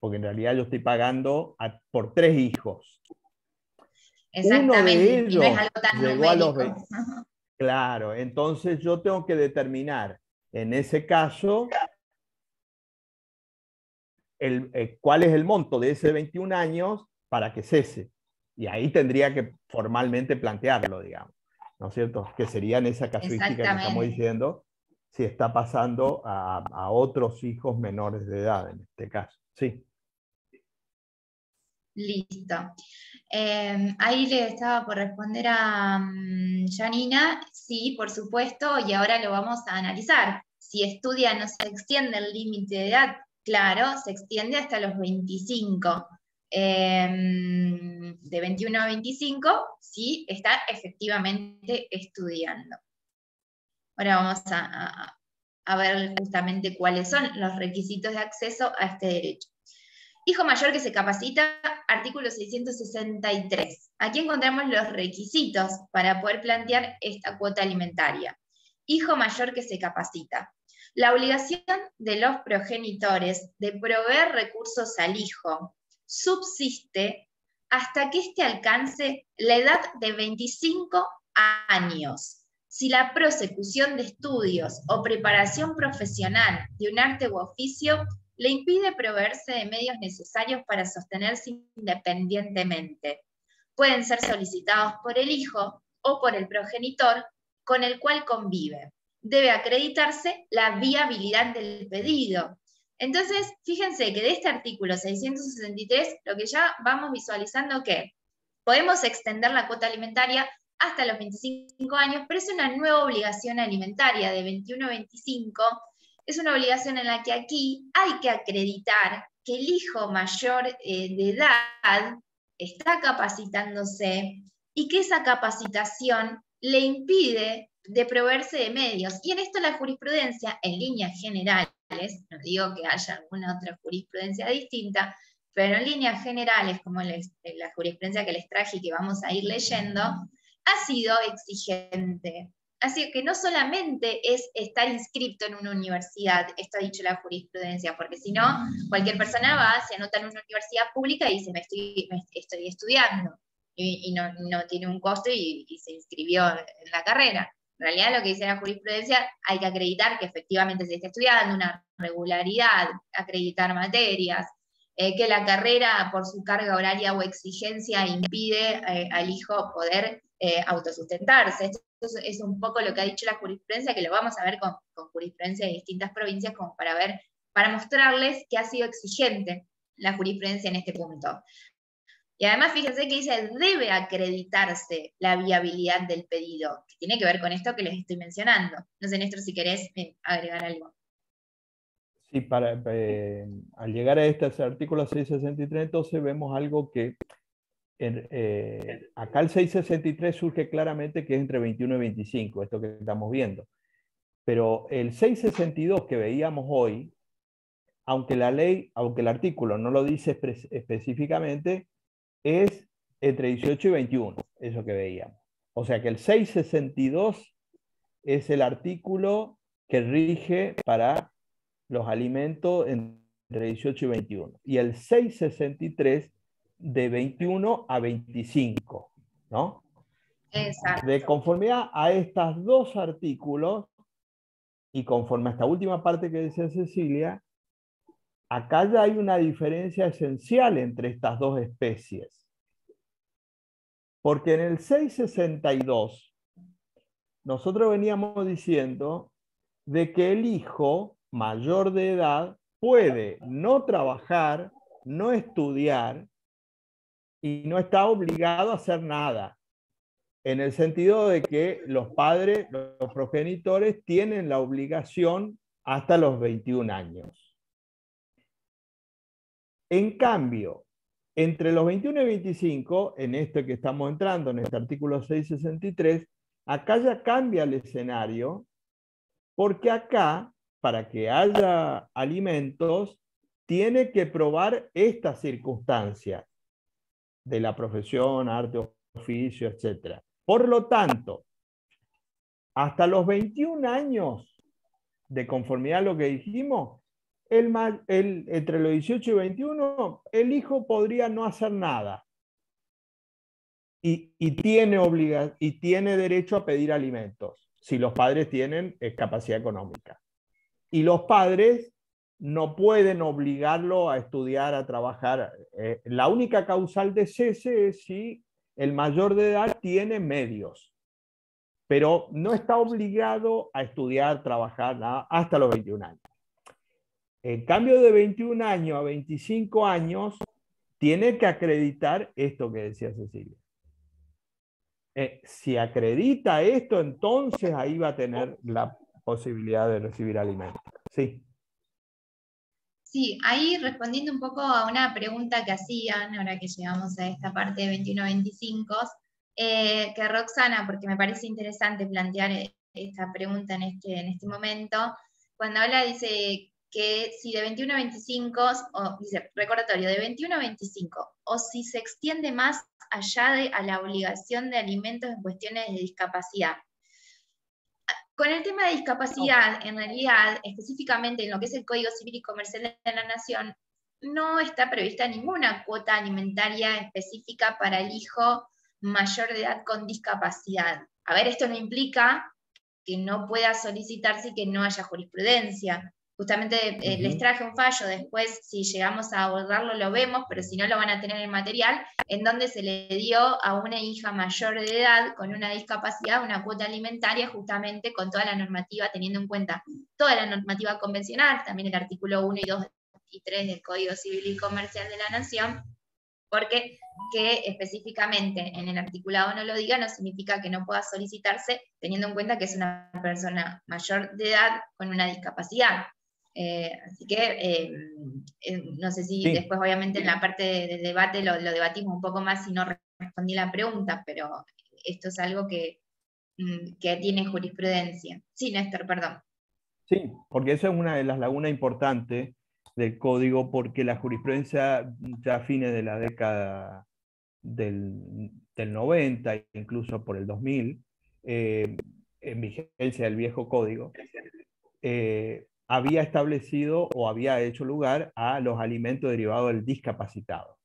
porque en realidad yo estoy pagando por 3 hijos. Uno de Exactamente, y no es ellos algo tan llegó a los numérico. 20. Claro, entonces yo tengo que determinar, en ese caso, cuál es el monto de ese 21 años para que cese. Y ahí tendría que formalmente plantearlo, digamos, ¿no es cierto? Que sería en esa casuística que estamos Exactamente. diciendo, si está pasando a otros hijos menores de edad, en este caso. Sí. Listo. Ahí le estaba por responder a Janina, sí, por supuesto, y ahora lo vamos a analizar. Si estudia no se extiende el límite de edad, claro, se extiende hasta los 25. De 21 a 25, sí, está efectivamente estudiando. Ahora vamos a ver justamente cuáles son los requisitos de acceso a este derecho. Hijo mayor que se capacita, artículo 663. Aquí encontramos los requisitos para poder plantear esta cuota alimentaria. Hijo mayor que se capacita. La obligación de los progenitores de proveer recursos al hijo subsiste hasta que éste alcance la edad de 25 años. Si la prosecución de estudios o preparación profesional de un arte u oficio le impide proveerse de medios necesarios para sostenerse independientemente. Pueden ser solicitados por el hijo o por el progenitor con el cual convive. Debe acreditarse la viabilidad del pedido. Entonces, fíjense que de este artículo 663, lo que ya vamos visualizando que podemos extender la cuota alimentaria hasta los 25 años, pero es una nueva obligación alimentaria de 21 a 25. Es una obligación en la que aquí hay que acreditar que el hijo mayor de edad está capacitándose y que esa capacitación le impide de proveerse de medios. Y en esto la jurisprudencia, en líneas generales, no digo que haya alguna otra jurisprudencia distinta, pero en líneas generales, como la jurisprudencia que les traje y que vamos a ir leyendo, ha sido exigente. Así que no solamente es estar inscrito en una universidad, esto ha dicho la jurisprudencia, porque si no, cualquier persona va, se anota en una universidad pública y dice, me estoy estudiando, y no tiene un costo y se inscribió en la carrera. En realidad lo que dice la jurisprudencia, hay que acreditar que efectivamente se está estudiando, una regularidad, acreditar materias, que la carrera por su carga horaria o exigencia impide al hijo poder autosustentarse. Esto es un poco lo que ha dicho la jurisprudencia, que lo vamos a ver con jurisprudencia de distintas provincias, como para mostrarles que ha sido exigente la jurisprudencia en este punto. Y además, fíjense que dice, debe acreditarse la viabilidad del pedido, que tiene que ver con esto que les estoy mencionando. No sé, Néstor, si querés agregar algo. Sí, al llegar a este artículo 663, entonces vemos algo que acá el 663 surge claramente que es entre 21 y 25, esto que estamos viendo. Pero el 662 que veíamos hoy, aunque el artículo no lo dice específicamente, es entre 18 y 21, eso que veíamos. O sea que el 662 es el artículo que rige para los alimentos entre 18 y 21. Y el 663 de 21 a 25, ¿no? Exacto. De conformidad a estos dos artículos, y conforme a esta última parte que decía Cecilia, acá ya hay una diferencia esencial entre estas dos especies. Porque en el 662, nosotros veníamos diciendo de que el hijo mayor de edad puede no trabajar, no estudiar y no está obligado a hacer nada. En el sentido de que los padres, los progenitores, tienen la obligación hasta los 21 años. En cambio, entre los 21 y 25, en este que estamos entrando, en este artículo 663, acá ya cambia el escenario, porque acá, para que haya alimentos, tiene que probar estas circunstancias de la profesión, arte, oficio, etc. Por lo tanto, hasta los 21 años, de conformidad a lo que dijimos, entre los 18 y 21, el hijo podría no hacer nada. Y tiene derecho a pedir alimentos, si los padres tienen capacidad económica. Y los padres no pueden obligarlo a estudiar, a trabajar. La única causal de cese es si el mayor de edad tiene medios, pero no está obligado a estudiar, trabajar, nada, hasta los 21 años. En cambio, de 21 años a 25 años, tiene que acreditar esto que decía Cecilia. Si acredita esto, entonces ahí va a tener la posibilidad de recibir alimentos. Sí. Sí, ahí respondiendo un poco a una pregunta que hacían, ahora que llegamos a esta parte de 21-25, que Roxana, porque me parece interesante plantear esta pregunta en este momento, cuando habla dice que si de 21 a 25, o dice recordatorio, de 21 a 25, o si se extiende más allá a la obligación de alimentos en cuestiones de discapacidad. Con el tema de discapacidad, en realidad, específicamente en lo que es el Código Civil y Comercial de la Nación, no está prevista ninguna cuota alimentaria específica para el hijo mayor de edad con discapacidad. A ver, esto no implica que no pueda solicitarse y que no haya jurisprudencia. Justamente les traje un fallo, después si llegamos a abordarlo lo vemos, pero si no lo van a tener en el material, en donde se le dio a una hija mayor de edad con una discapacidad una cuota alimentaria justamente con toda la normativa, teniendo en cuenta toda la normativa convencional, también el artículo 1 y 2 y 3 del Código Civil y Comercial de la Nación, porque que específicamente en el articulado no lo diga no significa que no pueda solicitarse teniendo en cuenta que es una persona mayor de edad con una discapacidad. Así que no sé si después obviamente en la parte del debate lo debatimos un poco más si no respondí la pregunta, pero esto es algo que tiene jurisprudencia. Sí, Néstor, perdón. Sí, porque esa es una de las lagunas importantes del código, porque la jurisprudencia ya a fines de la década del 90, incluso por el 2000, en vigencia del viejo código, había establecido o había hecho lugar a los alimentos derivados del discapacitado.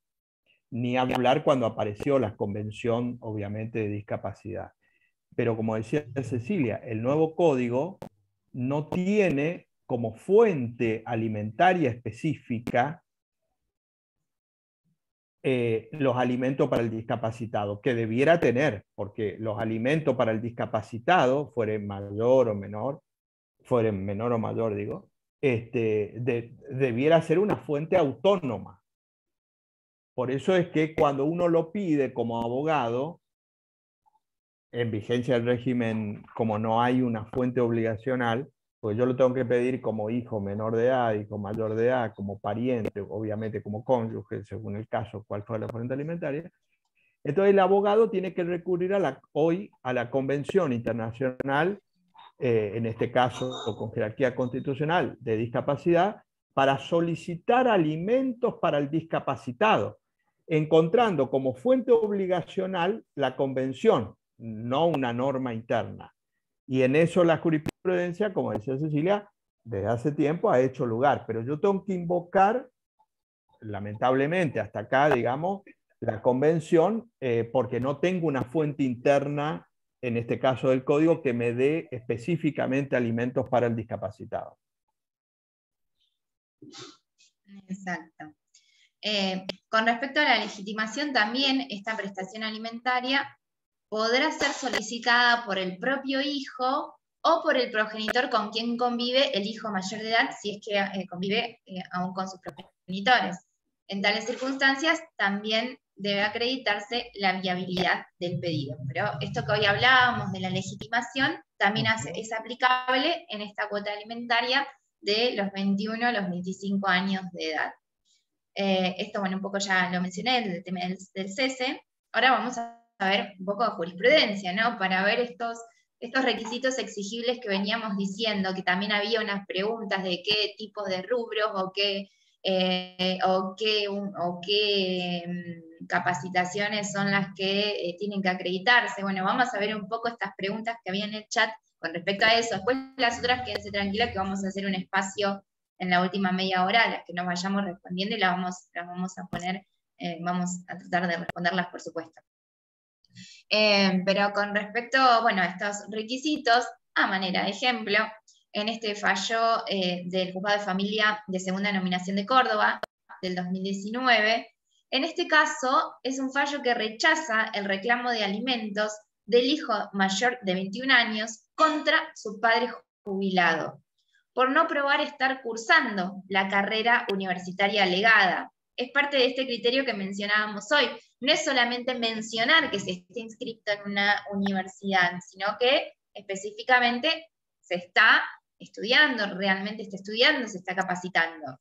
Ni hablar cuando apareció la convención, obviamente, de discapacidad. Pero como decía Cecilia, el nuevo código no tiene como fuente alimentaria específica los alimentos para el discapacitado, que debiera tener, porque los alimentos para el discapacitado, fueren mayor o menor, fueren menor o mayor, digo, debiera ser una fuente autónoma. Por eso es que cuando uno lo pide como abogado, en vigencia del régimen, como no hay una fuente obligacional, pues yo lo tengo que pedir como hijo menor de edad, hijo mayor de edad, como pariente, obviamente como cónyuge, según el caso, cuál fue la fuente alimentaria. Entonces el abogado tiene que recurrir hoy a la Convención Internacional, en este caso con jerarquía constitucional de discapacidad, para solicitar alimentos para el discapacitado, encontrando como fuente obligacional la convención, no una norma interna. Y en eso la jurisprudencia, como decía Cecilia, desde hace tiempo ha hecho lugar, pero yo tengo que invocar, lamentablemente hasta acá, digamos, la convención, porque no tengo una fuente interna, en este caso del código, que me dé específicamente alimentos para el discapacitado. Exacto. Con respecto a la legitimación, también esta prestación alimentaria podrá ser solicitada por el propio hijo o por el progenitor con quien convive el hijo mayor de edad, si es que convive aún con sus progenitores. En tales circunstancias, también debe acreditarse la viabilidad del pedido. Pero esto que hoy hablábamos de la legitimación también es aplicable en esta cuota alimentaria de los 21 a los 25 años de edad. Esto, bueno, un poco ya lo mencioné, el tema del cese. Ahora vamos a ver un poco de jurisprudencia, ¿no? Para ver estos requisitos exigibles que veníamos diciendo, que también había unas preguntas de qué tipos de rubros o qué capacitaciones son las que tienen que acreditarse. Bueno, vamos a ver un poco estas preguntas que había en el chat con respecto a eso. Después las otras quédense tranquilas que vamos a hacer un espacio en la última media hora, las que nos vayamos respondiendo, y las vamos a poner, vamos a tratar de responderlas, por supuesto. Pero con respecto, bueno, a estos requisitos, a manera de ejemplo, en este fallo del Juzgado de Familia de Segunda Nominación de Córdoba, del 2019, en este caso es un fallo que rechaza el reclamo de alimentos del hijo mayor de 21 años contra su padre jubilado, por no probar estar cursando la carrera universitaria alegada. Es parte de este criterio que mencionábamos hoy. No es solamente mencionar que se esté inscrito en una universidad, sino que específicamente se está estudiando, realmente está estudiando, se está capacitando.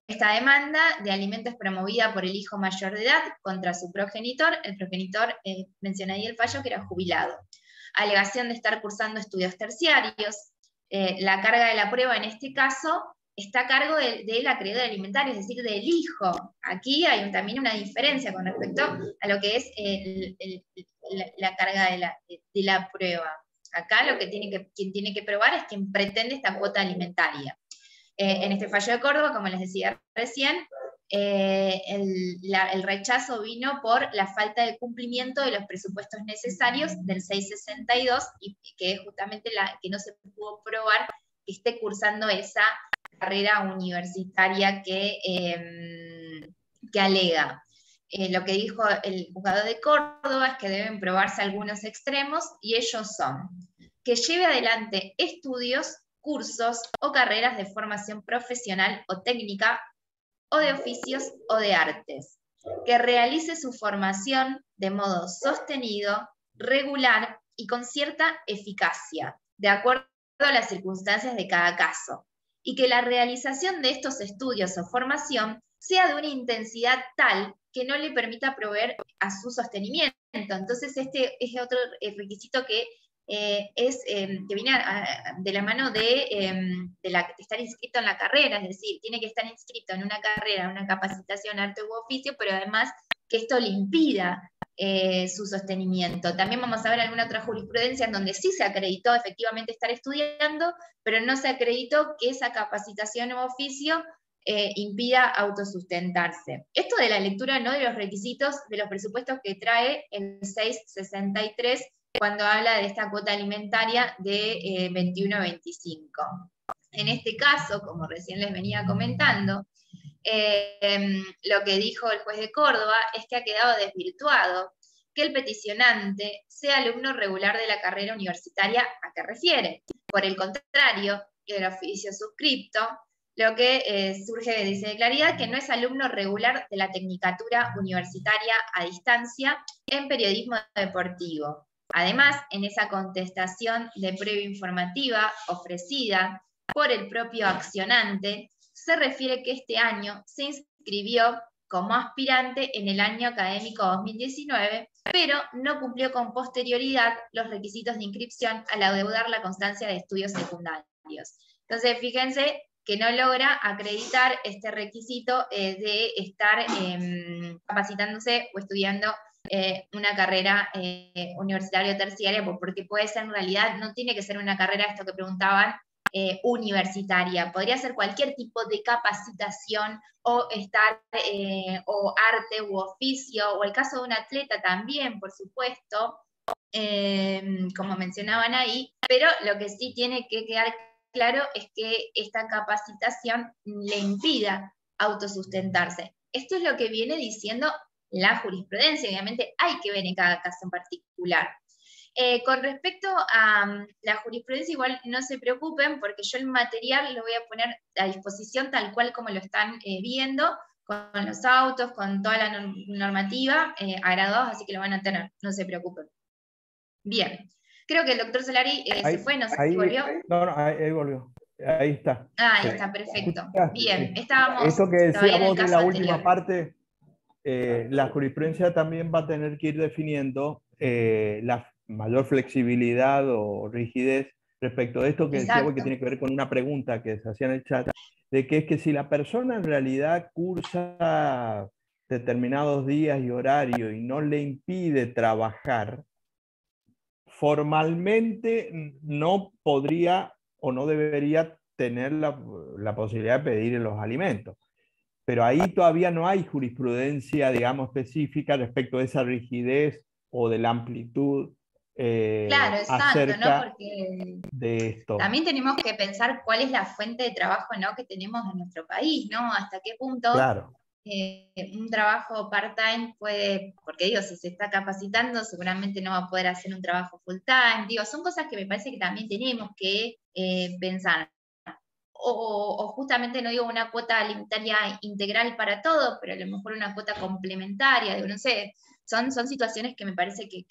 Esta demanda de alimentos promovida por el hijo mayor de edad contra su progenitor, el progenitor menciona ahí el fallo que era jubilado. Alegación de estar cursando estudios terciarios. La carga de la prueba en este caso está a cargo del acreedor alimentario, es decir, del hijo. Aquí hay también una diferencia con respecto a lo que es la carga de la prueba. Acá lo que quien tiene que probar es quien pretende esta cuota alimentaria. En este fallo de Córdoba, como les decía recién, el rechazo vino por la falta de cumplimiento de los presupuestos necesarios del 662, y que es justamente que no se pudo probar que esté cursando esa carrera universitaria que alega. Lo que dijo el juzgado de Córdoba es que deben probarse algunos extremos, y ellos son que lleve adelante estudios, cursos o carreras de formación profesional o técnica, o de oficios o de artes, que realice su formación de modo sostenido, regular y con cierta eficacia, de acuerdo a las circunstancias de cada caso, y que la realización de estos estudios o formación sea de una intensidad tal que no le permita proveer a su sostenimiento. Entonces este es otro requisito que que viene de la mano de estar inscrito en la carrera, es decir, tiene que estar inscrito en una carrera, una capacitación, arte u oficio, pero además que esto le impida su sostenimiento. También vamos a ver alguna otra jurisprudencia en donde sí se acreditó efectivamente estar estudiando, pero no se acreditó que esa capacitación u oficio impida autosustentarse. Esto de la lectura, ¿no?, de los requisitos de los presupuestos que trae el 663 cuando habla de esta cuota alimentaria de 21 a 25. En este caso, como recién les venía comentando, lo que dijo el juez de Córdoba es que ha quedado desvirtuado que el peticionante sea alumno regular de la carrera universitaria a que refiere. Por el contrario, el oficio suscripto, lo que surge dice de claridad que no es alumno regular de la tecnicatura universitaria a distancia en periodismo deportivo. Además, en esa contestación de prueba informativa ofrecida por el propio accionante, se refiere que este año se inscribió como aspirante en el año académico 2019, pero no cumplió con posterioridad los requisitos de inscripción al adeudar la constancia de estudios secundarios. Entonces, fíjense que no logra acreditar este requisito de estar capacitándose o estudiando una carrera universitaria o terciaria, porque puede ser en realidad, no tiene que ser una carrera, esto que preguntaban, universitaria, podría ser cualquier tipo de capacitación o estar o arte u oficio, o el caso de un atleta también, por supuesto, como mencionaban ahí, pero lo que sí tiene que quedar claro es que esta capacitación le impida autosustentarse. Esto es lo que viene diciendo la jurisprudencia, obviamente hay que ver en cada caso en particular. Con respecto a la jurisprudencia, igual no se preocupen, porque yo el material lo voy a poner a disposición tal cual como lo están viendo, con los autos, con toda la normativa, agradados, así que lo van a tener, no se preocupen. Bien, creo que el doctor Solari se fue, no sé si volvió. No, ahí volvió. Ahí está. Ahí está, perfecto. Bien, estábamos... Esto que decía vos de la última anterior. parte, la jurisprudencia también va a tener que ir definiendo la mayor flexibilidad o rigidez respecto de esto que decía vos, que tiene que ver con una pregunta que se hacía en el chat, de que es que si la persona en realidad cursa determinados días y horarios y no le impide trabajar, formalmente no podría o no debería tener la posibilidad de pedir los alimentos. Pero ahí todavía no hay jurisprudencia, digamos, específica respecto de esa rigidez o de la amplitud Claro, exacto, ¿no? acerca Porque de esto. también tenemos que pensar cuál es la fuente de trabajo, ¿no?, que tenemos en nuestro país, ¿no? Hasta qué punto Claro. un trabajo part-time puede, porque digo, si se está capacitando, seguramente no va a poder hacer un trabajo full-time. Digo, son cosas que me parece que también tenemos que pensar. O justamente, no digo una cuota alimentaria integral para todo, pero a lo mejor una cuota complementaria, digo, no sé, son situaciones que me parece que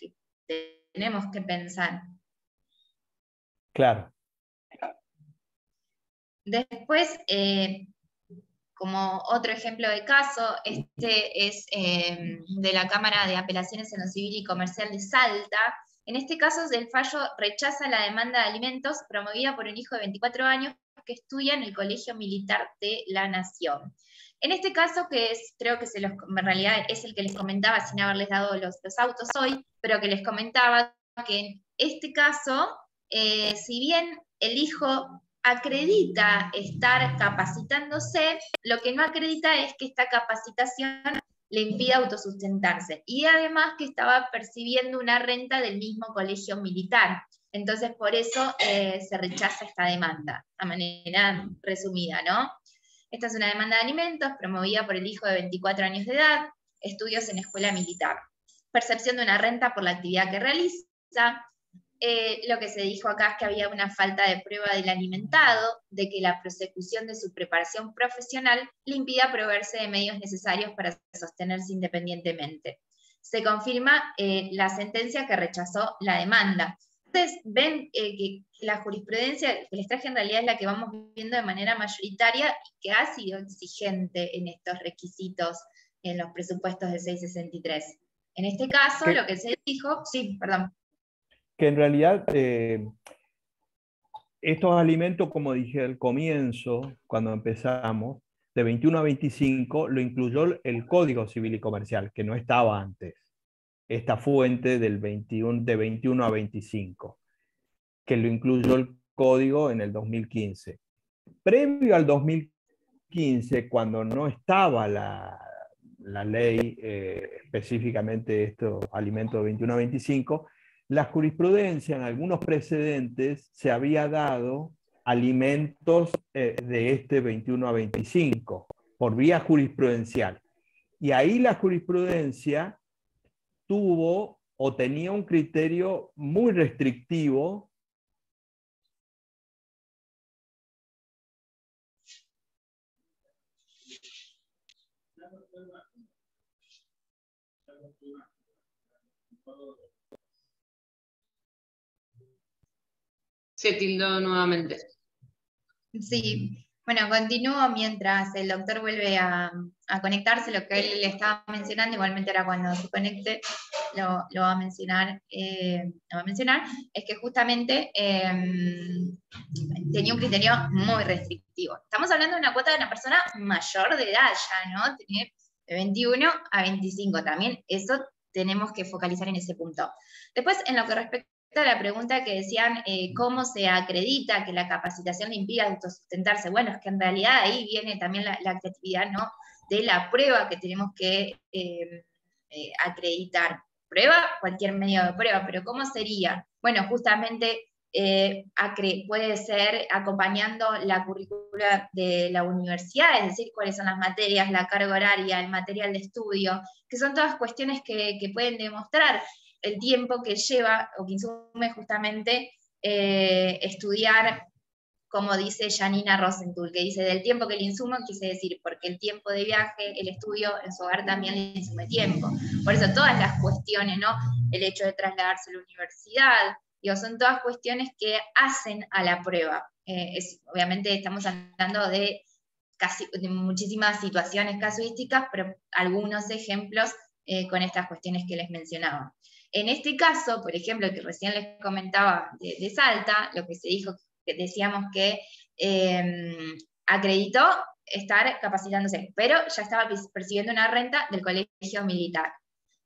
tenemos que pensar. Claro. Después, como otro ejemplo de caso, este es de la Cámara de Apelaciones en lo Civil y Comercial de Salta. En este caso, el fallo rechaza la demanda de alimentos promovida por un hijo de 24 años que estudia en el Colegio Militar de la Nación. En este caso, que es, creo que en realidad es el que les comentaba sin haberles dado los autos hoy, pero que les comentaba que en este caso, si bien el hijo acredita estar capacitándose, lo que no acredita es que esta capacitación le impida autosustentarse, y además que estaba percibiendo una renta del mismo colegio militar. Entonces, por eso se rechaza esta demanda, a manera resumida, ¿no? Esta es una demanda de alimentos promovida por el hijo de 24 años de edad, estudios en escuela militar, percepción de una renta por la actividad que realiza. Lo que se dijo acá es que había una falta de prueba del alimentado, de que la prosecución de su preparación profesional le impida proveerse de medios necesarios para sostenerse independientemente. Se confirma la sentencia que rechazó la demanda. Ustedes ven que la jurisprudencia que les traje en realidad es la que vamos viendo de manera mayoritaria y que ha sido exigente en estos requisitos en los presupuestos de 663. En este caso, lo que se dijo, sí, perdón. Que en realidad estos alimentos, como dije al comienzo, cuando empezamos, de 21 a 25, lo incluyó el Código Civil y Comercial, que no estaba antes. Esta fuente de 21 a 25, que lo incluyó el Código en el 2015. Previo al 2015, cuando no estaba la ley específicamente estos alimentos de 21 a 25, la jurisprudencia en algunos precedentes se había dado alimentos de este 21 a 25 por vía jurisprudencial. Y ahí la jurisprudencia tuvo o tenía un criterio muy restrictivo . Se tildó nuevamente. Sí, bueno, continúo mientras el doctor vuelve a conectarse. Lo que él le estaba mencionando, igualmente ahora cuando se conecte lo va a mencionar, es que justamente tenía un criterio muy restrictivo. Estamos hablando de una cuota de una persona mayor de edad ya, ¿no? Tiene de 21 a 25 también, eso tenemos que focalizar en ese punto. Después, en lo que respecta a la pregunta que decían, ¿cómo se acredita que la capacitación le impida autosustentarse? Bueno, es que en realidad ahí viene también la actividad, ¿no?, de la prueba que tenemos que acreditar. Prueba, cualquier medio de prueba, pero ¿cómo sería? Bueno, justamente puede ser acompañando la currícula de la universidad, es decir, cuáles son las materias, la carga horaria, el material de estudio, que son todas cuestiones que pueden demostrar el tiempo que lleva o que insume justamente estudiar, como dice Janina Rosenthal, que dice del tiempo que le insumo, quise decir, porque el tiempo de viaje, el estudio en su hogar también le insume tiempo. Por eso todas las cuestiones, ¿no? El hecho de trasladarse a la universidad, digo, son todas cuestiones que hacen a la prueba. Obviamente estamos hablando de muchísimas situaciones casuísticas, pero algunos ejemplos con estas cuestiones que les mencionaba. En este caso, por ejemplo, que recién les comentaba de Salta, lo que se dijo, que decíamos que acreditó estar capacitándose, pero ya estaba percibiendo una renta del colegio militar.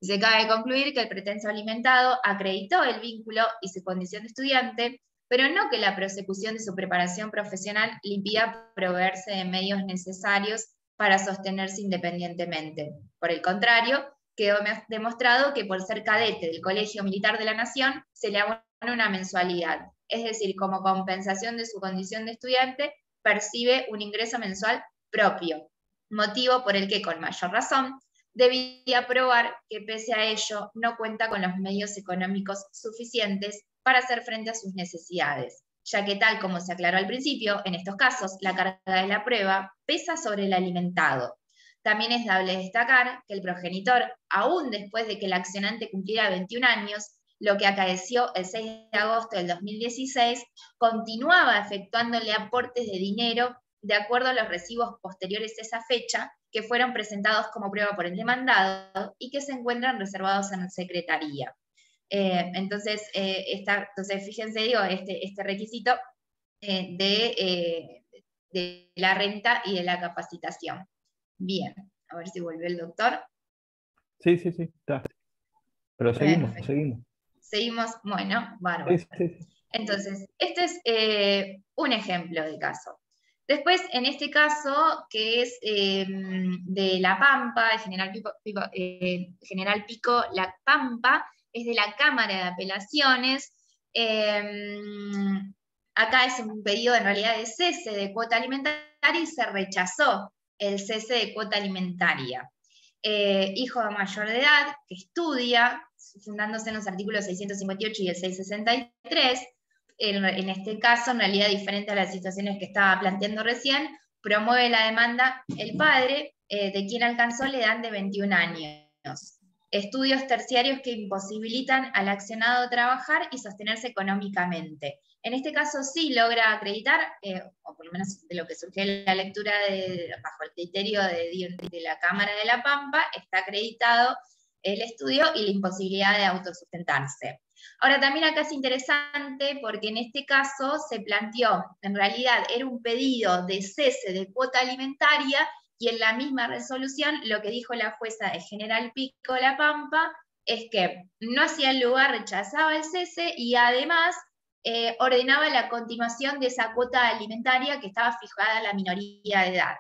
Se cabe concluir que el pretenso alimentado acreditó el vínculo y su condición de estudiante, pero no que la prosecución de su preparación profesional le impida proveerse de medios necesarios para sostenerse independientemente. Por el contrario, quedó demostrado que por ser cadete del Colegio Militar de la Nación se le abona una mensualidad, es decir, como compensación de su condición de estudiante, percibe un ingreso mensual propio, motivo por el que, con mayor razón, debía probar que pese a ello no cuenta con los medios económicos suficientes para hacer frente a sus necesidades, ya que tal como se aclaró al principio, en estos casos la carga de la prueba pesa sobre el alimentado. También es dable destacar que el progenitor, aún después de que el accionante cumpliera 21 años, lo que acaeció el 6 de agosto del 2016, continuaba efectuándole aportes de dinero de acuerdo a los recibos posteriores a esa fecha, que fueron presentados como prueba por el demandado y que se encuentran reservados en la Secretaría. Entonces, fíjense, digo, este requisito de la renta y de la capacitación. Bien, a ver si vuelve el doctor. Sí, está. Pero seguimos. Seguimos, bueno, bárbaro. Sí. Entonces, este es un ejemplo de caso. Después, en este caso, que es de La Pampa, de General Pico, La Pampa, es de la Cámara de Apelaciones. Acá es un pedido en realidad de cese de cuota alimentaria y se rechazó el cese de cuota alimentaria. Hijo mayor de edad, que estudia, fundándose en los artículos 658 y el 663, en este caso, en realidad diferente a las situaciones que estaba planteando recién, promueve la demanda el padre, de quien alcanzó la edad de 21 años. Estudios terciarios que imposibilitan al accionado trabajar y sostenerse económicamente. En este caso sí logra acreditar, o por lo menos de lo que surgió en la lectura bajo el criterio de la Cámara de La Pampa, está acreditado el estudio y la imposibilidad de autosustentarse. Ahora también acá es interesante porque en este caso se planteó, en realidad era un pedido de cese de cuota alimentaria y en la misma resolución lo que dijo la jueza de General Pico La Pampa es que no hacía lugar, rechazaba el cese y además ordenaba la continuación de esa cuota alimentaria que estaba fijada a la minoría de edad.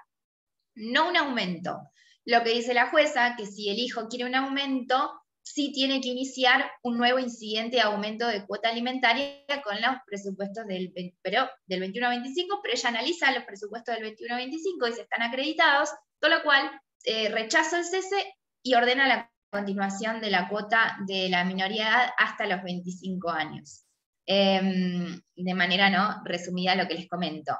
No un aumento. Lo que dice la jueza, que si el hijo quiere un aumento, sí tiene que iniciar un nuevo incidente de aumento de cuota alimentaria con los presupuestos del 21 a 25, pero ella analiza los presupuestos del 21 a 25 y se están acreditados, con lo cual rechaza el cese y ordena la continuación de la cuota de la minoría de edad hasta los 25 años. De manera no resumida lo que les comento.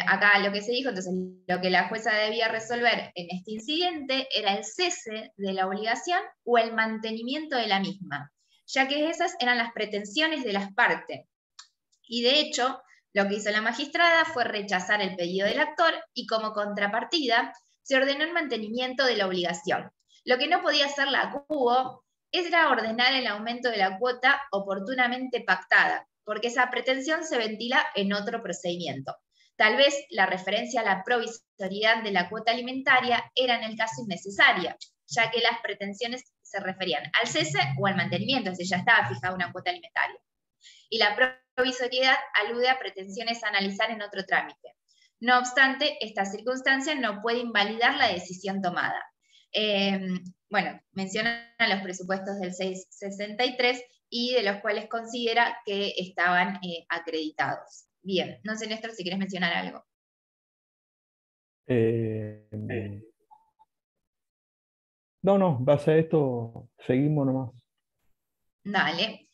Acá lo que se dijo, entonces lo que la jueza debía resolver en este incidente era el cese de la obligación o el mantenimiento de la misma, ya que esas eran las pretensiones de las partes. Y de hecho, lo que hizo la magistrada fue rechazar el pedido del actor y como contrapartida se ordenó el mantenimiento de la obligación. Lo que no podía hacer la CUO era ordenar el aumento de la cuota oportunamente pactada, porque esa pretensión se ventila en otro procedimiento. Tal vez la referencia a la provisoriedad de la cuota alimentaria era en el caso innecesaria, ya que las pretensiones se referían al cese o al mantenimiento, es decir, ya estaba fijada una cuota alimentaria. Y la provisoriedad alude a pretensiones a analizar en otro trámite. No obstante, esta circunstancia no puede invalidar la decisión tomada. Bueno, mencionan los presupuestos del 663 y de los cuales considera que estaban acreditados. Bien, no sé, Néstor, si quieres mencionar algo. No, en base a esto seguimos nomás. Dale.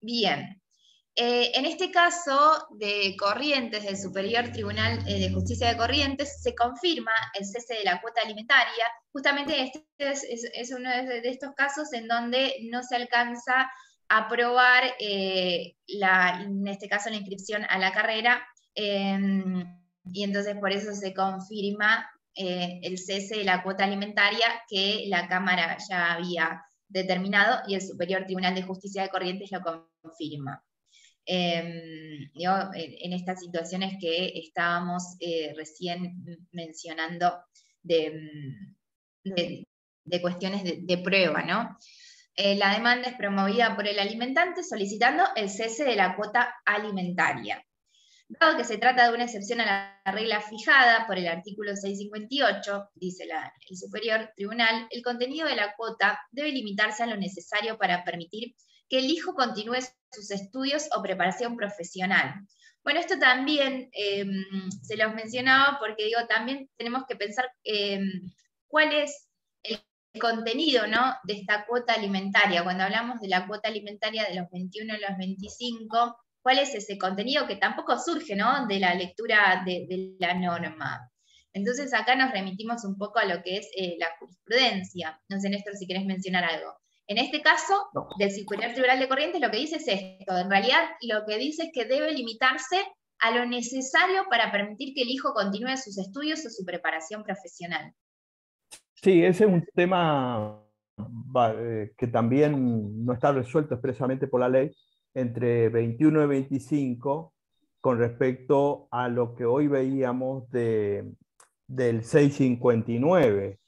Bien. En este caso de Corrientes, del Superior Tribunal de Justicia de Corrientes, se confirma el cese de la cuota alimentaria. Justamente este es uno de estos casos en donde no se alcanza a aprobar, en este caso, la inscripción a la carrera, y entonces por eso se confirma el cese de la cuota alimentaria que la Cámara ya había determinado y el Superior Tribunal de Justicia de Corrientes lo confirma. En estas situaciones que estábamos recién mencionando de cuestiones de prueba, ¿no? La demanda es promovida por el alimentante solicitando el cese de la cuota alimentaria. Dado que se trata de una excepción a la regla fijada por el artículo 658, dice el Superior Tribunal, el contenido de la cuota debe limitarse a lo necesario para permitir que el hijo continúe sus estudios o preparación profesional. Bueno, esto también se los mencionaba porque digo, también tenemos que pensar cuál es el contenido, ¿no?, de esta cuota alimentaria. Cuando hablamos de la cuota alimentaria de los 21 a los 25, ¿cuál es ese contenido que tampoco surge, ¿no?, de la lectura de la norma? Entonces acá nos remitimos un poco a lo que es la jurisprudencia. No sé, Néstor, si querés mencionar algo. En este caso, No. del Superior Tribunal de Corrientes, lo que dice es esto. En realidad, lo que dice es que debe limitarse a lo necesario para permitir que el hijo continúe sus estudios o su preparación profesional. Sí, ese es un tema que también no está resuelto expresamente por la ley, entre 21 y 25, con respecto a lo que hoy veíamos del 659,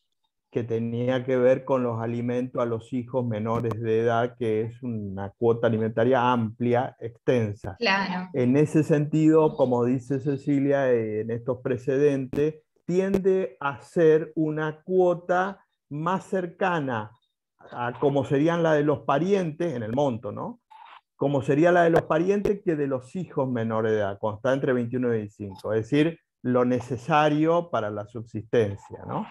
que tenía que ver con los alimentos a los hijos menores de edad, que es una cuota alimentaria amplia, extensa. Claro. En ese sentido, como dice Cecilia, en estos precedentes, tiende a ser una cuota más cercana a como serían la de los parientes, en el monto, ¿no? Como sería la de los parientes que de los hijos menores de edad, cuando está entre 21 y 25, es decir, lo necesario para la subsistencia, ¿no?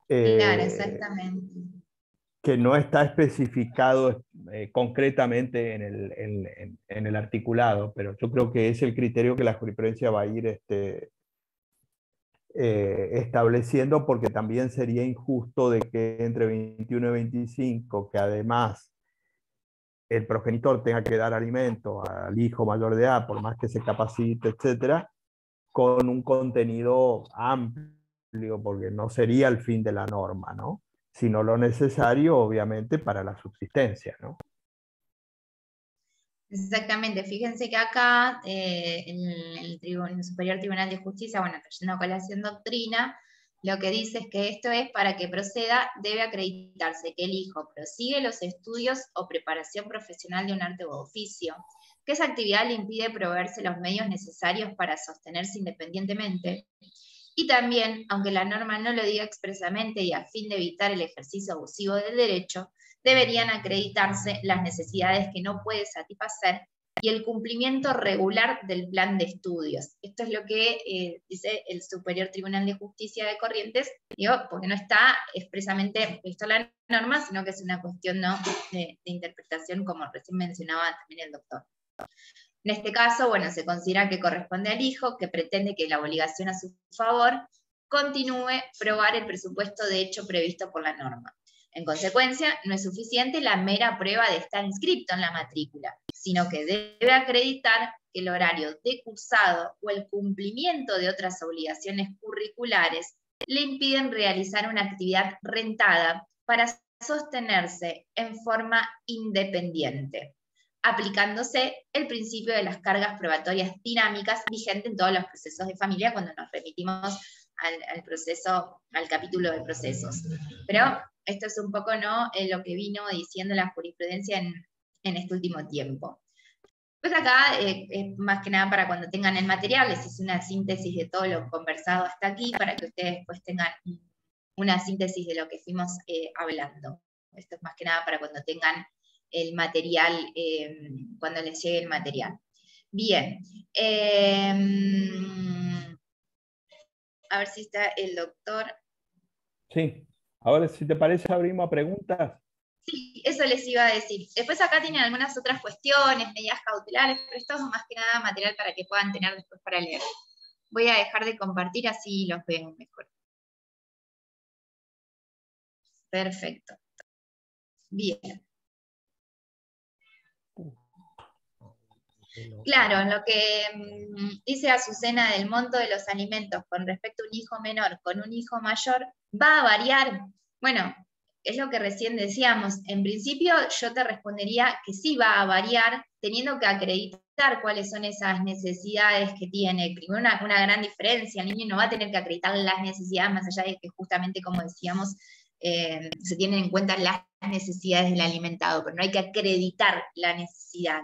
Claro, exactamente. Que no está especificado concretamente en el articulado, pero yo creo que es el criterio que la jurisprudencia va a ir estableciendo, porque también sería injusto de que entre 21 y 25, que además el progenitor tenga que dar alimento al hijo mayor de edad, por más que se capacite, etcétera, con un contenido amplio, porque no sería el fin de la norma, ¿no?, sino lo necesario, obviamente, para la subsistencia, ¿no? Exactamente, fíjense que acá el Superior Tribunal de Justicia, bueno, trayendo a colación doctrina, lo que dice es que esto es para que proceda, debe acreditarse que el hijo prosigue los estudios o preparación profesional de un arte u oficio, que esa actividad le impide proveerse los medios necesarios para sostenerse independientemente. Y también, aunque la norma no lo diga expresamente y a fin de evitar el ejercicio abusivo del derecho, deberían acreditarse las necesidades que no puede satisfacer y el cumplimiento regular del plan de estudios. Esto es lo que dice el Superior Tribunal de Justicia de Corrientes, digo, porque no está expresamente puesto en la norma, sino que es una cuestión, ¿no?, de interpretación, como recién mencionaba también el doctor. En este caso, bueno, se considera que corresponde al hijo, que pretende que la obligación a su favor continúe probar el presupuesto de hecho previsto por la norma. En consecuencia, no es suficiente la mera prueba de estar inscrito en la matrícula, sino que debe acreditar que el horario de cursado o el cumplimiento de otras obligaciones curriculares le impiden realizar una actividad rentada para sostenerse en forma independiente, aplicándose el principio de las cargas probatorias dinámicas vigente en todos los procesos de familia cuando nos remitimos al proceso, al capítulo de procesos. Pero esto es un poco, ¿no?, lo que vino diciendo la jurisprudencia en este último tiempo. Pues acá, más que nada para cuando tengan el material, les hice una síntesis de todo lo conversado hasta aquí, para que ustedes pues tengan una síntesis de lo que fuimos hablando. Esto es más que nada para cuando tengan el material, cuando les llegue el material. Bien. A ver si está el doctor. Sí. Ahora, si te parece, abrimos a preguntas. Sí, eso les iba a decir. Después acá tienen algunas otras cuestiones, medidas cautelares, pero esto es más que nada material para que puedan tener después para leer. Voy a dejar de compartir, así los veo mejor. Perfecto. Bien. Claro, lo que dice Azucena del monto de los alimentos con respecto a un hijo menor con un hijo mayor, ¿va a variar? Bueno, es lo que recién decíamos. En principio yo te respondería que sí va a variar, teniendo que acreditar cuáles son esas necesidades que tiene. Primero, una gran diferencia, el niño no va a tener que acreditar las necesidades, más allá de que justamente, como decíamos, se tienen en cuenta las necesidades del alimentado, pero no hay que acreditar la necesidad.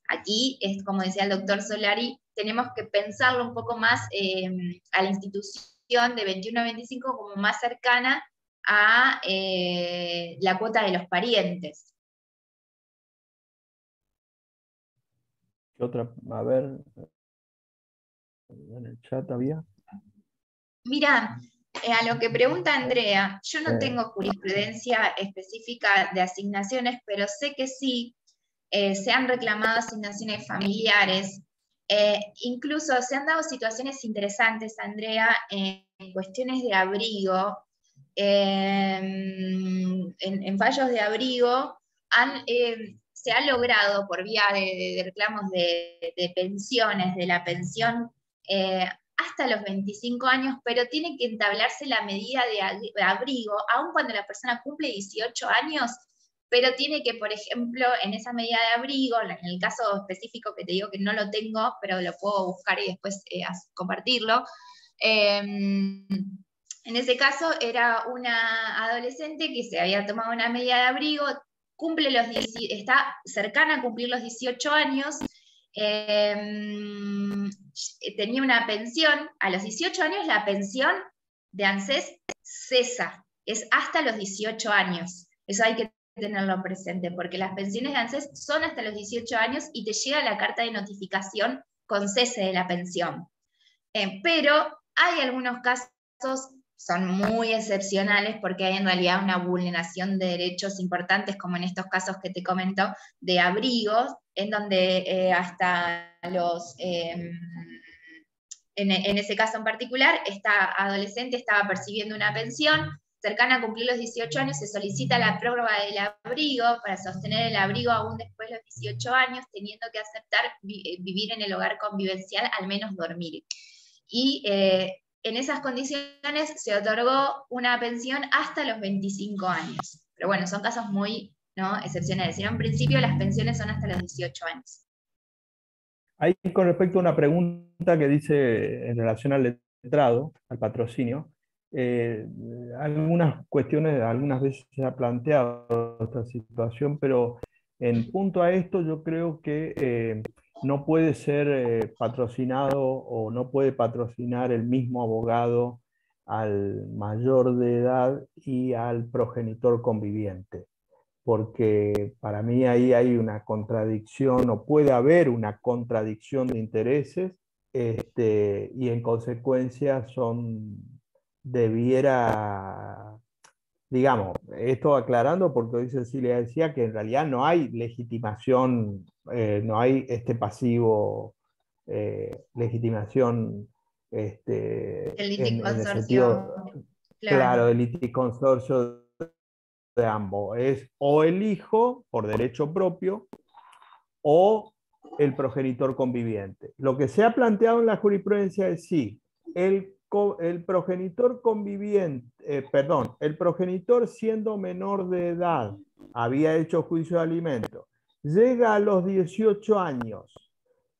Aquí, es como decía el doctor Solari, tenemos que pensarlo un poco más a la institución de 21 a 25 como más cercana a la cuota de los parientes. ¿Qué otra? A ver, en el chat había. Mira, a lo que pregunta Andrea, yo no tengo jurisprudencia específica de asignaciones, pero sé que sí se han reclamado asignaciones familiares. Incluso se han dado situaciones interesantes, Andrea, en cuestiones de abrigo, en fallos de abrigo, se ha logrado por vía de reclamos de pensiones, de la pensión, hasta los 25 años, pero tiene que entablarse la medida de abrigo, aun cuando la persona cumple 18 años, pero tiene que, por ejemplo, en esa medida de abrigo, en el caso específico que te digo que no lo tengo, pero lo puedo buscar y después compartirlo, en ese caso era una adolescente que se había tomado una medida de abrigo, está cercana a cumplir los 18 años, tenía una pensión, a los 18 años la pensión de ANSES cesa, es hasta los 18 años, eso hay que tenerlo presente, porque las pensiones de ANSES son hasta los 18 años y te llega la carta de notificación con cese de la pensión. Pero hay algunos casos, son muy excepcionales, porque hay en realidad una vulneración de derechos importantes, como en estos casos que te comento, de abrigos, en donde hasta los... en ese caso en particular, esta adolescente estaba percibiendo una pensión, cercana a cumplir los 18 años, se solicita la prórroga del abrigo para sostener el abrigo aún después de los 18 años, teniendo que aceptar vivir en el hogar convivencial, al menos dormir. Y en esas condiciones se otorgó una pensión hasta los 25 años. Pero bueno, son casos muy excepcionales. En un principio las pensiones son hasta los 18 años. Ahí con respecto a una pregunta que dice en relación al letrado, al patrocinio, algunas cuestiones, algunas veces se ha planteado esta situación, pero en punto a esto yo creo que no puede ser patrocinado o no puede patrocinar el mismo abogado al mayor de edad y al progenitor conviviente, porque para mí ahí hay una contradicción, o puede haber una contradicción de intereses, y en consecuencia debiera, digamos, esto aclarando porque hoy Cecilia decía que en realidad no hay legitimación, no hay este pasivo, legitimación, El en el liticonsorcio, sentido, claro, del liticonsorcio de ambos. Es o el hijo por derecho propio o el progenitor conviviente. Lo que se ha planteado en la jurisprudencia es sí, el progenitor conviviente, el progenitor siendo menor de edad, había hecho juicio de alimentos, llega a los 18 años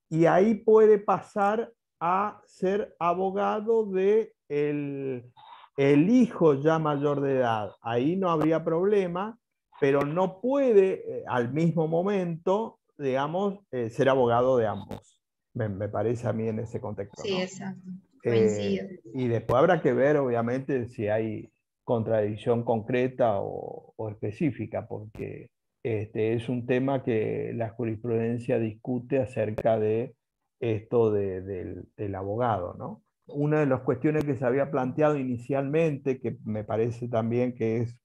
y ahí puede pasar a ser abogado de el hijo ya mayor de edad. Ahí no habría problema, pero no puede al mismo momento, digamos, ser abogado de ambos. Me parece a mí en ese contexto, sí, ¿no? exacto. Coincido. Y después habrá que ver, obviamente, si hay contradicción concreta o específica, porque es un tema que la jurisprudencia discute acerca de esto del abogado, ¿no? Una de las cuestiones que se había planteado inicialmente, que me parece también que es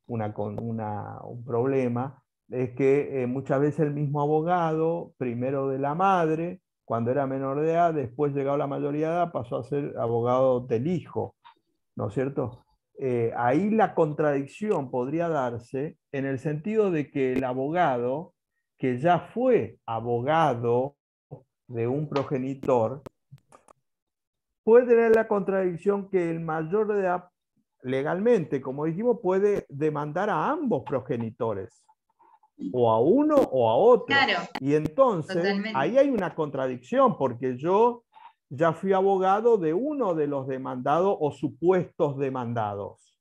un problema, es que muchas veces el mismo abogado, primero de la madre, cuando era menor de edad, después llegado a la mayoría de edad, pasó a ser abogado del hijo, ¿no es cierto? Ahí la contradicción podría darse en el sentido de que el abogado, que ya fue abogado de un progenitor, puede tener la contradicción que el mayor de edad, legalmente, como dijimos, puede demandar a ambos progenitores, o a uno o a otro. Claro, y entonces totalmente. ahí hay una contradicción, porque yo ya fui abogado de uno de los demandados o supuestos demandados.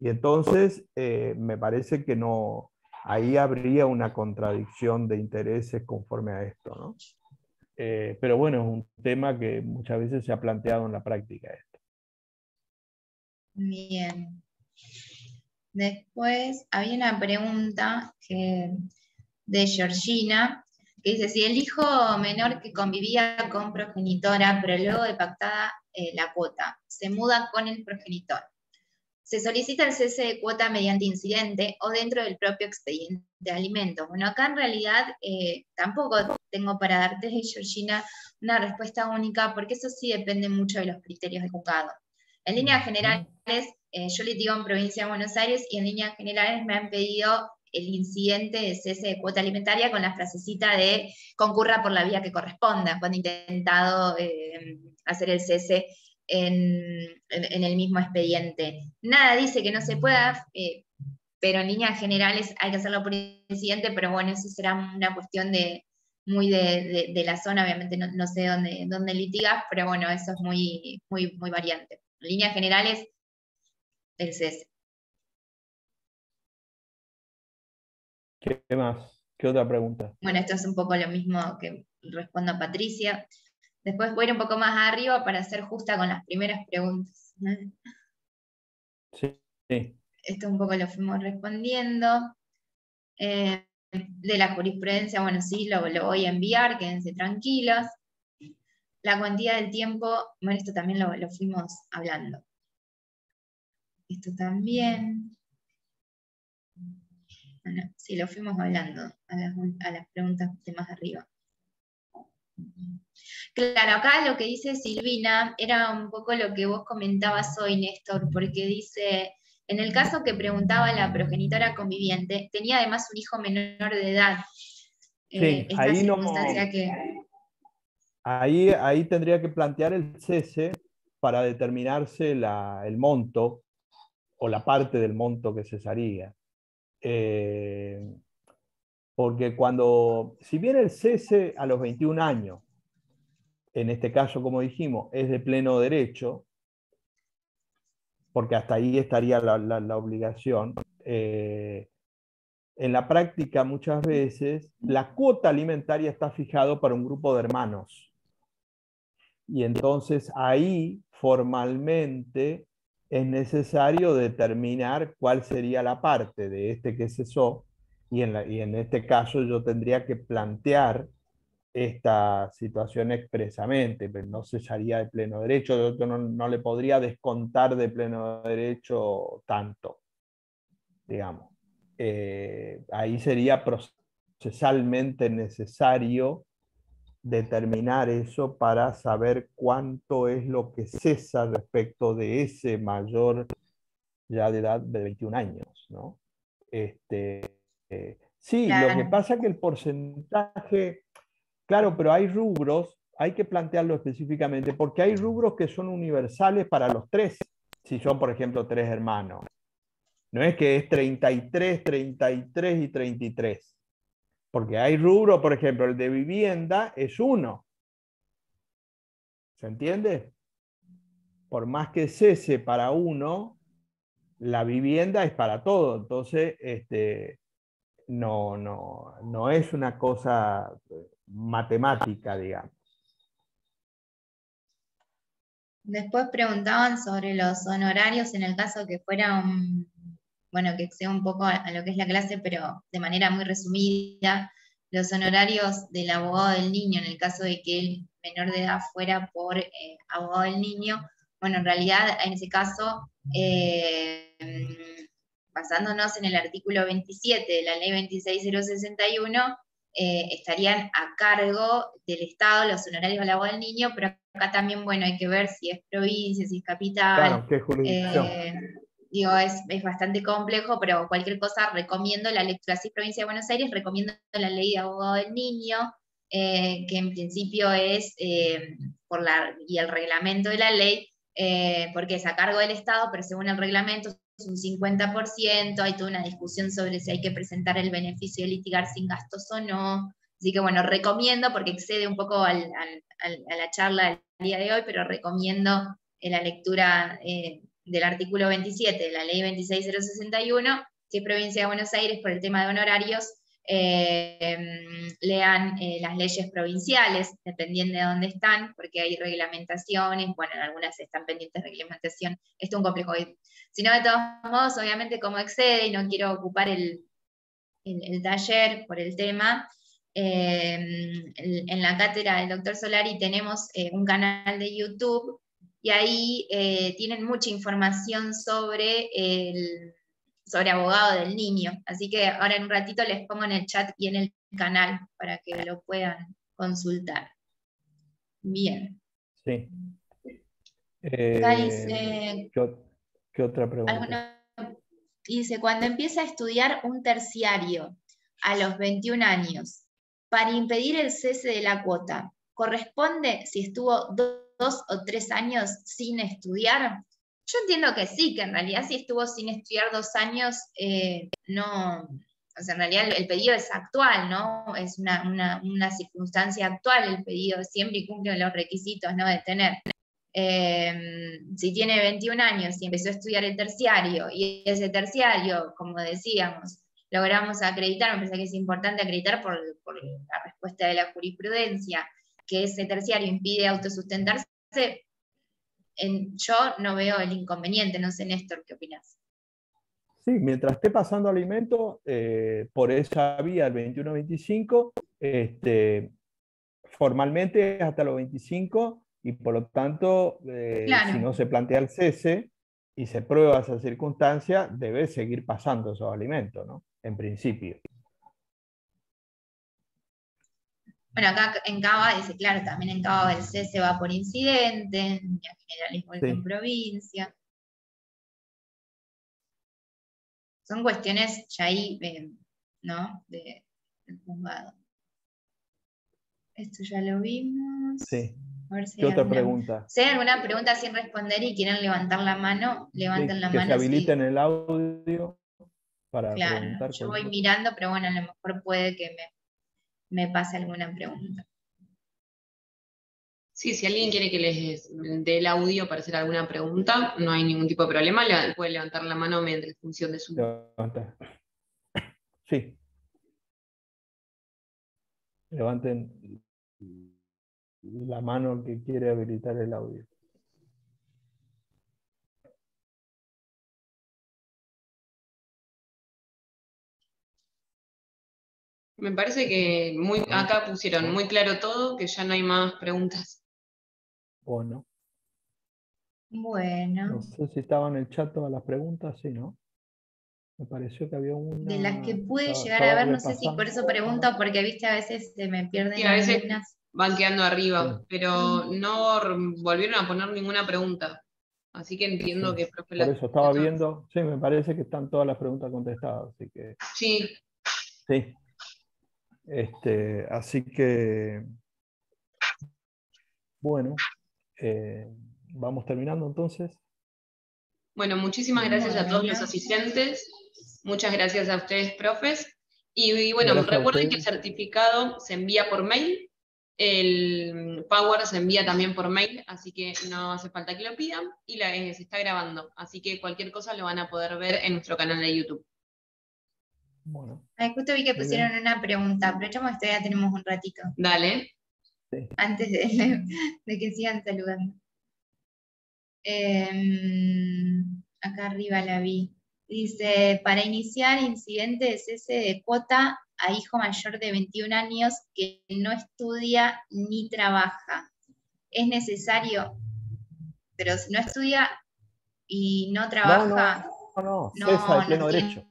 Y entonces me parece que no, ahí habría una contradicción de intereses conforme a esto, ¿no? Pero bueno, es un tema que muchas veces se ha planteado en la práctica esto. Bien. Después había una pregunta de Georgina, que dice, si el hijo menor que convivía con progenitora, pero luego de pactada la cuota, se muda con el progenitor, ¿se solicita el cese de cuota mediante incidente o dentro del propio expediente de alimentos? Bueno, acá en realidad tampoco tengo para darte, Georgina, una respuesta única, porque eso sí depende mucho de los criterios del juzgado. En líneas generales, yo litigo en Provincia de Buenos Aires y en líneas generales me han pedido el incidente de cese de cuota alimentaria con la frasecita de concurra por la vía que corresponda, cuando he intentado hacer el cese en el mismo expediente. Nada dice que no se pueda, pero en líneas generales hay que hacerlo por incidente, pero bueno, eso será una cuestión muy de la zona, obviamente no sé dónde litigas, pero bueno, eso es muy variante. En líneas generales, el cese. ¿Qué más? ¿Qué otra pregunta? Bueno, esto es un poco lo mismo que respondo a Patricia. Después voy a ir un poco más arriba para ser justa con las primeras preguntas. Sí. Esto un poco lo fuimos respondiendo. De la jurisprudencia, bueno, sí, lo voy a enviar, quédense tranquilos. La cuantía del tiempo, bueno, esto también lo fuimos hablando. Esto también. Bueno, sí, lo fuimos hablando a las preguntas de más arriba. Claro, acá lo que dice Silvina era un poco lo que vos comentabas hoy, Néstor, porque dice, en el caso que preguntaba la progenitora conviviente, tenía además un hijo menor de edad. Sí, Esta ahí no. circunstancia que... Ahí tendría que plantear el cese para determinarse el monto o la parte del monto que cesaría. Porque si bien el cese a los 21 años, en este caso, como dijimos, es de pleno derecho, porque hasta ahí estaría la obligación, en la práctica muchas veces la cuota alimentaria está fijada para un grupo de hermanos. Y entonces ahí formalmente es necesario determinar cuál sería la parte de este que cesó, y en este caso yo tendría que plantear esta situación expresamente, pero no cesaría de pleno derecho, yo no le podría descontar de pleno derecho tanto, digamos. Ahí sería procesalmente necesario determinar eso para saber cuánto es lo que cesa respecto de ese mayor ya de edad de 21 años, ¿no? Sí, lo que Claro. pasa es que el porcentaje, claro, pero hay rubros, hay que plantearlo específicamente, porque hay rubros que son universales para los tres, si son, por ejemplo, tres hermanos. No es que es 33, 33 y 33, porque hay rubros, por ejemplo, el de vivienda es uno. ¿Se entiende? Por más que cese para uno, la vivienda es para todo. Entonces, no es una cosa matemática, digamos. Después preguntaban sobre los honorarios en el caso que fuera bueno, que sea un poco a lo que es la clase, pero de manera muy resumida, los honorarios del abogado del niño, en el caso de que el menor de edad fuera por abogado del niño. Bueno, en realidad, en ese caso, basándonos en el artículo 27 de la ley 26061, estarían a cargo del Estado los honorarios del abogado del niño, pero acá también, bueno, hay que ver si es provincia, si es capital. Claro, ¿qué jurisdicción? Digo, es bastante complejo, pero cualquier cosa recomiendo la lectura. Si es provincia de Buenos Aires, recomiendo la ley de abogado del niño, que en principio es, y el reglamento de la ley, porque es a cargo del Estado, pero según el reglamento es un 50%, hay toda una discusión sobre si hay que presentar el beneficio de litigar sin gastos o no. Así que bueno, recomiendo, porque excede un poco a la charla del día de hoy, pero recomiendo la lectura del artículo 27 de la ley 26061, si es provincia de Buenos Aires, por el tema de honorarios, lean las leyes provinciales, dependiendo de dónde están, porque hay reglamentaciones, bueno, en algunas están pendientes de reglamentación, esto es un complejo. Si no, de todos modos, obviamente como excede, y no quiero ocupar el taller por el tema, en la cátedra del doctor Solari tenemos un canal de YouTube, y ahí tienen mucha información sobre abogado del niño. Así que ahora en un ratito les pongo en el chat y en el canal para que lo puedan consultar. Bien. Sí. Acá dice, ¿Qué otra pregunta? Dice, cuando empieza a estudiar un terciario a los 21 años, para impedir el cese de la cuota, ¿corresponde si estuvo 2 o 3 años sin estudiar? Yo entiendo que sí, que en realidad si estuvo sin estudiar 2 años, no, o sea, en realidad el pedido es actual, ¿no? Es una circunstancia actual el pedido, siempre y cumple los requisitos, ¿no? De tener. Si tiene 21 años y empezó a estudiar el terciario, y ese terciario, como decíamos, logramos acreditar, me parece que es importante acreditar por la respuesta de la jurisprudencia, que ese terciario impide autosustentarse, yo no veo el inconveniente, no sé, Néstor, ¿qué opinas? Sí, mientras esté pasando alimento, por esa vía, el 21-25, formalmente es hasta los 25, y por lo tanto, Claro. si no se plantea el cese y se prueba esa circunstancia, debe seguir pasando esos alimentos, ¿no? En principio. Bueno, acá en Cava dice, claro, también en Cava el cese va por incidente, en general igual que en provincia. Son cuestiones ya ahí, ¿no? Del juzgado. Esto ya lo vimos. Sí. A ver si ¿Qué otra pregunta? Si hay alguna pregunta sin responder y quieren levantar la mano, levanten la mano. Que se habiliten el audio para preguntar. Claro, yo voy mirando, pero bueno, a lo mejor puede que me pase alguna pregunta. Sí, si alguien quiere que les dé el audio para hacer alguna pregunta, no hay ningún tipo de problema, puede levantar la mano mediante función de su... Sí. Levanten la mano que quiere habilitar el audio. Me parece que acá pusieron muy claro todo, que ya no hay más preguntas. Bueno. Bueno. No sé si estaban en el chat todas las preguntas, sí, ¿no? Me pareció que había una... De las que pude llegar a ver, no sé si por eso pregunto, porque viste a veces se me pierden sí, a veces algunas. Van quedando arriba, sí. Pero no volvieron a poner ninguna pregunta. Así que entiendo que... Por eso estaba viendo, sí, me parece que están todas las preguntas contestadas, así que... Sí. Sí. Así que... Bueno, vamos terminando entonces. Bueno, muchísimas gracias a todos los asistentes. Muchas gracias a ustedes, profes. Y bueno, recuerden que el certificado se envía por mail. El Power se envía también por mail, así que no hace falta que lo pidan. Y se está grabando, así que cualquier cosa lo van a poder ver en nuestro canal de YouTube. Bueno. Justo vi que pusieron una pregunta. Aprovechamos que todavía tenemos un ratito. Dale. Sí. Antes de que sigan saludando. Acá arriba la vi. Dice, para iniciar incidente de cese de cuota a hijo mayor de 21 años que no estudia ni trabaja. ¿Es necesario? Pero si no estudia y no trabaja... No, cesa de pleno derecho.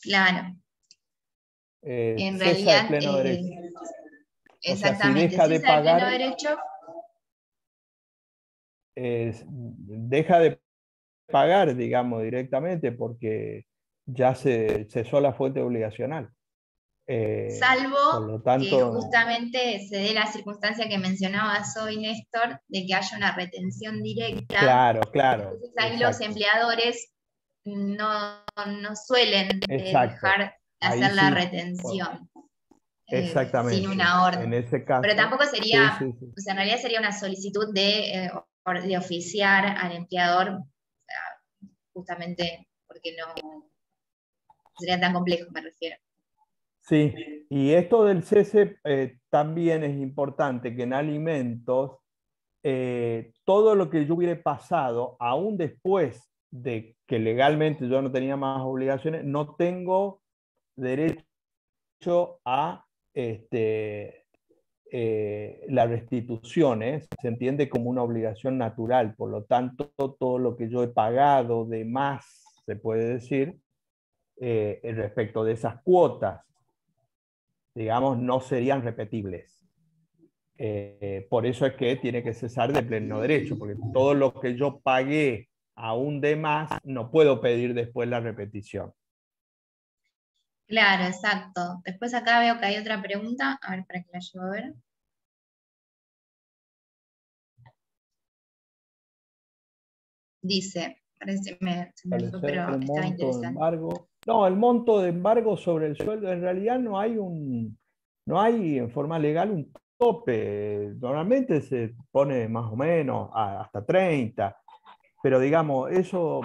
Claro. En cesa realidad, de pleno derecho. Exactamente. O sea, si deja de pagar, pleno derecho, deja de pagar, digamos, directamente, porque ya se cesó la fuente obligacional. Salvo por lo tanto, que justamente se dé la circunstancia que mencionabas hoy, Néstor, de que haya una retención directa. Claro. Entonces ahí los empleadores no suelen dejar hacer la retención. Exactamente. Sin una orden. En ese caso, pero tampoco sería, sí. O sea, en realidad sería una solicitud de de oficiar al empleador, justamente porque no sería tan complejo, me refiero. Sí, y esto del cese también es importante, que en alimentos todo lo que yo hubiera pasado, aún después de que legalmente yo no tenía más obligaciones, no tengo derecho a la restitución, se entiende como una obligación natural, por lo tanto, todo lo que yo he pagado de más, se puede decir, respecto de esas cuotas, digamos, no serían repetibles. Por eso es que tiene que cesar de pleno derecho, porque todo lo que yo pagué aún de más, no puedo pedir después la repetición. Claro, exacto. Después acá veo que hay otra pregunta, a ver, para que la llevo a ver. Dice, parece se me fue, pero estaba interesante. Embargo. No, el monto de embargo sobre el sueldo, en realidad no hay en forma legal un tope. Normalmente se pone más o menos hasta 30, pero digamos, eso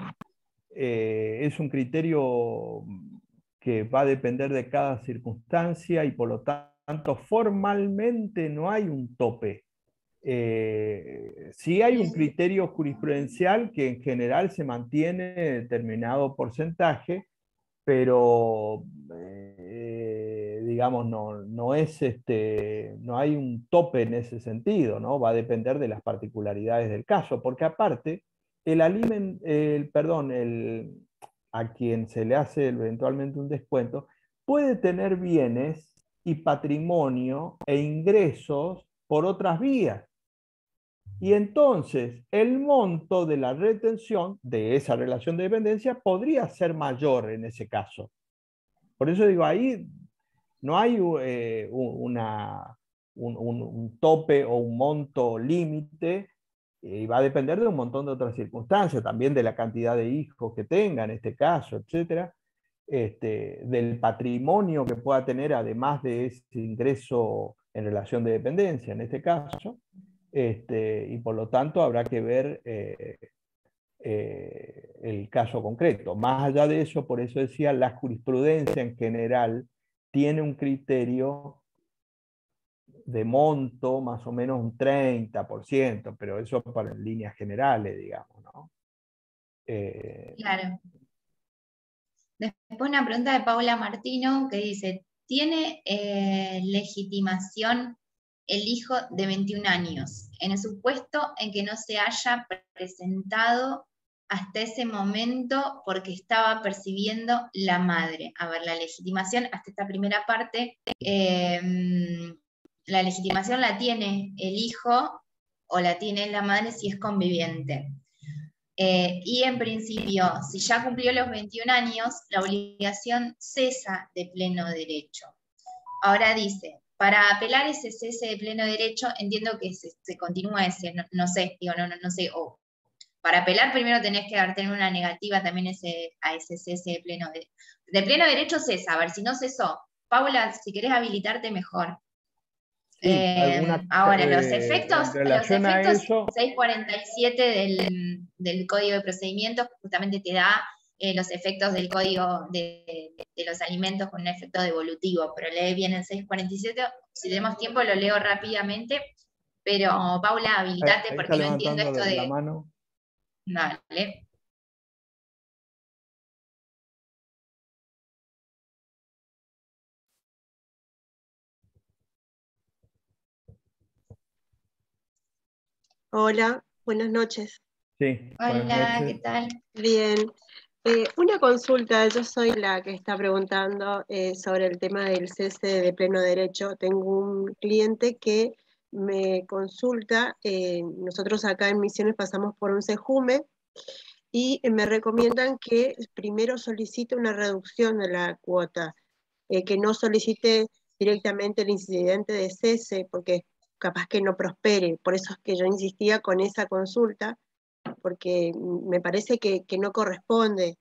es un criterio que va a depender de cada circunstancia y por lo tanto formalmente no hay un tope. Sí hay un criterio jurisprudencial que en general se mantiene determinado porcentaje, pero digamos no es no hay un tope en ese sentido, ¿no? Va a depender de las particularidades del caso, porque aparte a quien se le hace eventualmente un descuento puede tener bienes y patrimonio e ingresos por otras vías. Y entonces el monto de la retención de esa relación de dependencia podría ser mayor en ese caso. Por eso digo, ahí no hay un tope o un monto límite, y va a depender de un montón de otras circunstancias, también de la cantidad de hijos que tenga en este caso, etcétera, del patrimonio que pueda tener además de ese ingreso en relación de dependencia en este caso. Y por lo tanto habrá que ver el caso concreto. Más allá de eso, por eso decía, la jurisprudencia en general tiene un criterio de monto más o menos un 30%, pero eso para en líneas generales, digamos, ¿no? Claro. Después una pregunta de Paula Martino que dice, ¿tiene legitimación el hijo de 21 años en el supuesto en que no se haya presentado hasta ese momento porque estaba percibiendo la madre? A ver, la legitimación, hasta esta primera parte, la legitimación la tiene el hijo o la tiene la madre si es conviviente. Y en principio, si ya cumplió los 21 años, la obligación cesa de pleno derecho. Ahora dice, para apelar ese cese de pleno derecho, entiendo que se continúa ese, no sé, o para apelar primero tenés que tener una negativa también a ese cese de pleno derecho. De pleno derecho cesa, a ver, si no cesó. Paula, si querés habilitarte mejor. Sí, ahora, los efectos a eso, 647 del Código de Procedimientos justamente te da los efectos del Código de los alimentos con un efecto devolutivo, pero lee bien el 647, si tenemos tiempo lo leo rápidamente, pero Paula, habilitate porque no entiendo esto de... la mano. Dale. Hola, buenas noches. Sí, hola, ¿qué tal? Bien. Una consulta, yo soy la que está preguntando sobre el tema del cese de pleno derecho. Tengo un cliente que me consulta, nosotros acá en Misiones pasamos por un CEJUME y me recomiendan que primero solicite una reducción de la cuota, que no solicite directamente el incidente de cese, porque capaz que no prospere. Por eso es que yo insistía con esa consulta, porque me parece que no corresponde,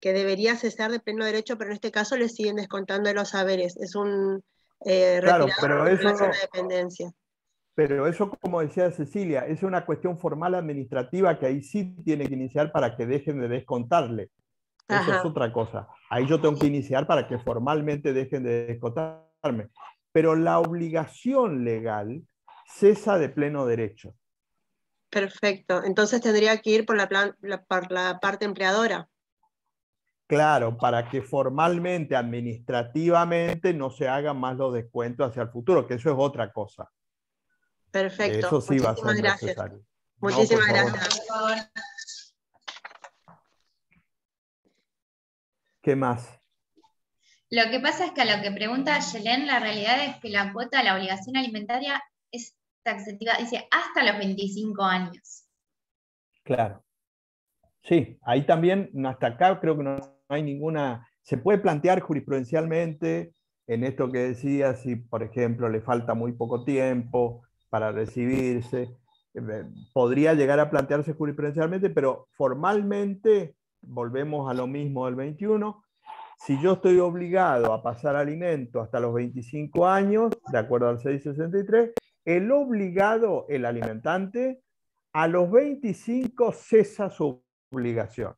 que debería cesar de pleno derecho, pero en este caso le siguen descontando los haberes. Es un Claro, retirado pero de eso relación de dependencia. Pero eso, como decía Cecilia, es una cuestión formal administrativa que ahí sí tiene que iniciar para que dejen de descontarle. Eso es otra cosa. Ahí yo tengo que iniciar para que formalmente dejen de descontarme. Pero la obligación legal cesa de pleno derecho. Perfecto. Entonces tendría que ir por la parte empleadora. Claro, para que formalmente, administrativamente, no se hagan más los descuentos hacia el futuro, que eso es otra cosa. Perfecto. Eso sí va a ser Muchísimas necesario. Muchísimas No, gracias. Por favor. ¿Qué más? Lo que pasa es que a lo que pregunta Yelén, la realidad es que la cuota de la obligación alimentaria es taxativa, dice hasta los 25 años. Claro. Sí, ahí también, hasta acá creo que no hay ninguna, se puede plantear jurisprudencialmente en esto que decía, si por ejemplo le falta muy poco tiempo para recibirse, podría llegar a plantearse jurisprudencialmente, pero formalmente, volvemos a lo mismo del 21, si yo estoy obligado a pasar alimento hasta los 25 años, de acuerdo al 663, el obligado, el alimentante, a los 25 cesa su obligación.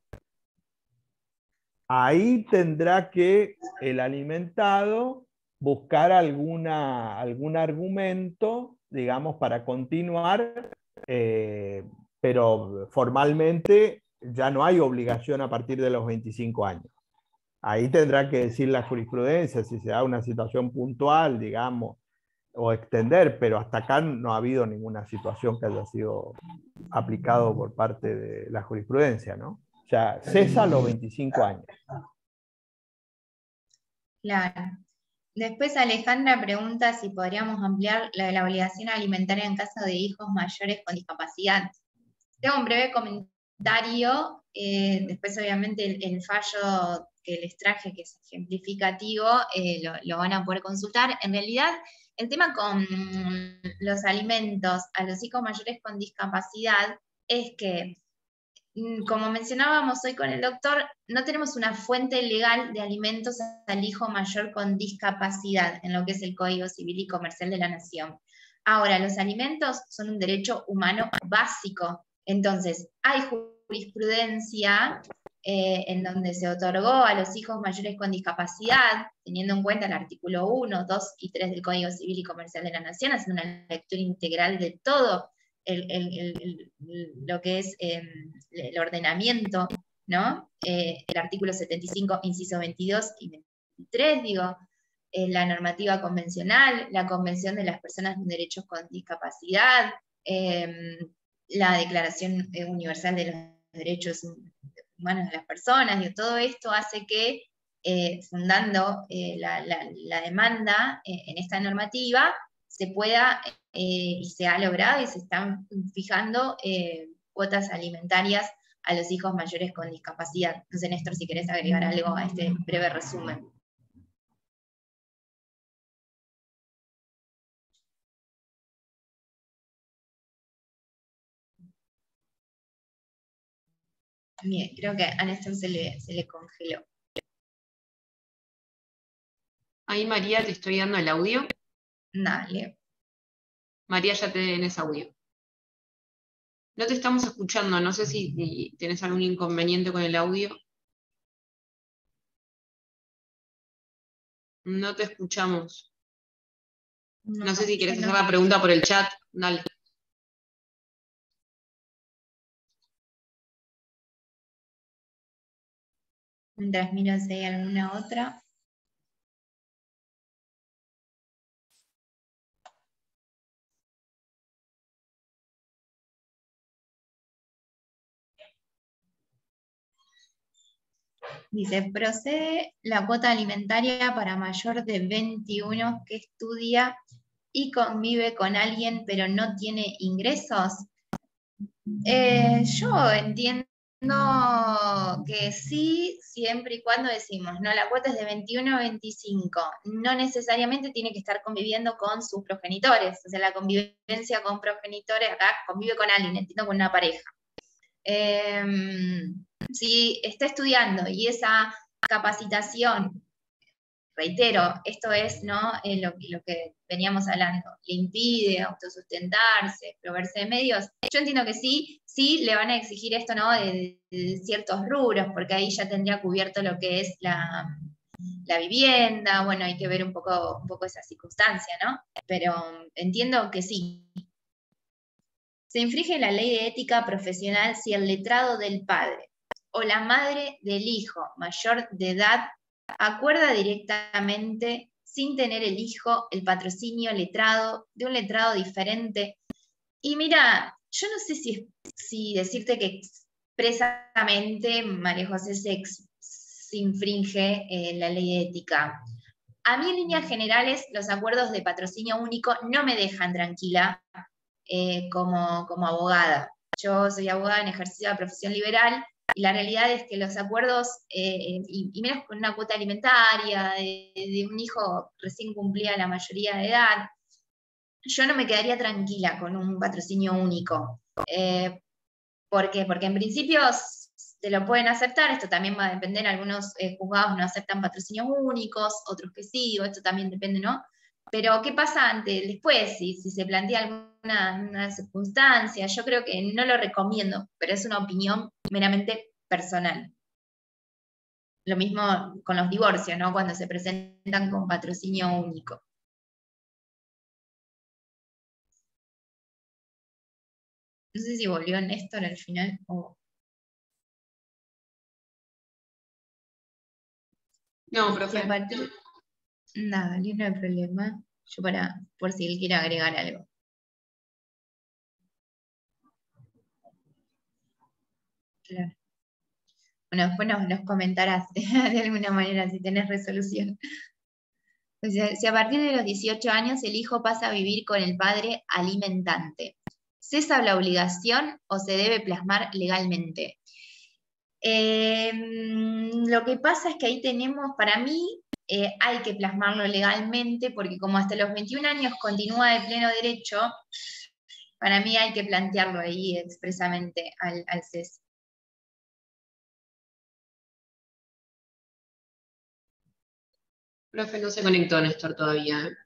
Ahí tendrá que el alimentado buscar algún argumento, digamos, para continuar, pero formalmente ya no hay obligación a partir de los 25 años. Ahí tendrá que decir la jurisprudencia si se da una situación puntual, digamos, o extender, pero hasta acá no ha habido ninguna situación que haya sido aplicado por parte de la jurisprudencia, ¿no? O sea, cesa a los 25 años. Claro. Después Alejandra pregunta si podríamos ampliar la obligación alimentaria en caso de hijos mayores con discapacidad. Tengo un breve comentario, después obviamente el fallo que les traje, que es ejemplificativo, lo van a poder consultar. En realidad, el tema con los alimentos a los hijos mayores con discapacidad es que, como mencionábamos hoy con el doctor, no tenemos una fuente legal de alimentos al hijo mayor con discapacidad en lo que es el Código Civil y Comercial de la Nación. Ahora, los alimentos son un derecho humano básico. Entonces, hay jurisprudencia en donde se otorgó a los hijos mayores con discapacidad, teniendo en cuenta el artículo 1, 2 y 3 del Código Civil y Comercial de la Nación, haciendo una lectura integral de todo lo que es el ordenamiento, ¿no? El artículo 75, inciso 22 y 23, digo, la normativa convencional, la Convención de las Personas con Derechos con Discapacidad, la Declaración Universal de los Derechos Humanos de las Personas, y todo esto hace que, fundando la demanda en esta normativa, se pueda, y se ha logrado, y se están fijando cuotas alimentarias a los hijos mayores con discapacidad. No sé, Néstor, si querés agregar algo a este breve resumen. Bien, creo que a Néstor se le congeló. Ahí, María, te estoy dando el audio. Dale. María, ya tenés audio. No te estamos escuchando, no sé si tenés algún inconveniente con el audio. No te escuchamos. No sé si querés hacer la pregunta por el chat. Dale. Mientras miro si hay alguna otra. Dice, procede la cuota alimentaria para mayor de 21 que estudia y convive con alguien pero no tiene ingresos. Yo entiendo que sí, siempre y cuando decimos, no, la cuota es de 21 a 25, no necesariamente tiene que estar conviviendo con sus progenitores, o sea, la convivencia con progenitores, acá convive con alguien, entiendo, con una pareja. Si está estudiando y esa capacitación reitero, esto es, ¿no? Lo que veníamos hablando, le impide autosustentarse, proveerse de medios. Yo entiendo que sí le van a exigir esto, ¿no? De ciertos rubros, porque ahí ya tendría cubierto lo que es la vivienda, bueno, hay que ver un poco esa circunstancia, ¿no? Pero entiendo que sí. Se infringe la ley de ética profesional si el letrado del padre o la madre del hijo mayor de edad acuerda directamente, sin tener el hijo, el patrocinio letrado de un letrado diferente. Y mira, yo no sé si decirte que expresamente, María José, se infringe la ley de ética. A mí, en líneas generales, los acuerdos de patrocinio único no me dejan tranquila como abogada. Yo soy abogada en ejercicio de la profesión liberal, y la realidad es que los acuerdos, y menos con una cuota alimentaria, de un hijo recién cumplida la mayoría de edad, yo no me quedaría tranquila con un patrocinio único. ¿Por qué? Porque en principio te lo pueden aceptar, esto también va a depender, algunos juzgados no aceptan patrocinios únicos, otros que sí, o esto también depende, ¿no? Pero ¿qué pasa después? Si se plantea alguna circunstancia, yo creo que no lo recomiendo, pero es una opinión meramente personal. Lo mismo con los divorcios, ¿no? Cuando se presentan con patrocinio único. No sé si volvió Néstor al final o... No, profe. Nada, no hay problema. Yo por si él quiere agregar algo. Claro. Bueno, después nos comentarás de alguna manera si tenés resolución. O sea, si a partir de los 18 años el hijo pasa a vivir con el padre alimentante, ¿cesa la obligación o se debe plasmar legalmente? Lo que pasa es que ahí tenemos, para mí, hay que plasmarlo legalmente, porque como hasta los 21 años continúa de pleno derecho, para mí hay que plantearlo ahí expresamente al cese. Profe, no se conectó Néstor todavía, ¿eh?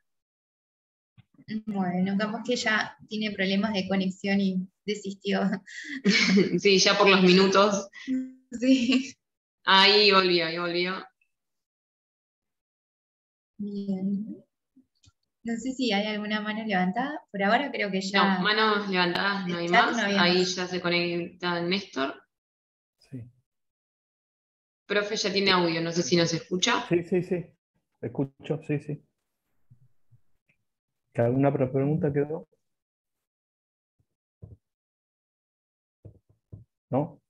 Bueno, capaz que ya tiene problemas de conexión y desistió. Sí, ya por los minutos. Sí. Ahí volvió. Bien. No sé si hay alguna mano levantada. Por ahora creo que ya... No, manos levantadas no hay más. Ahí ya se conecta Néstor. Sí. Profe ya tiene audio, no sé si nos escucha. Sí. Escucho, sí. ¿Alguna pregunta quedó? ¿No?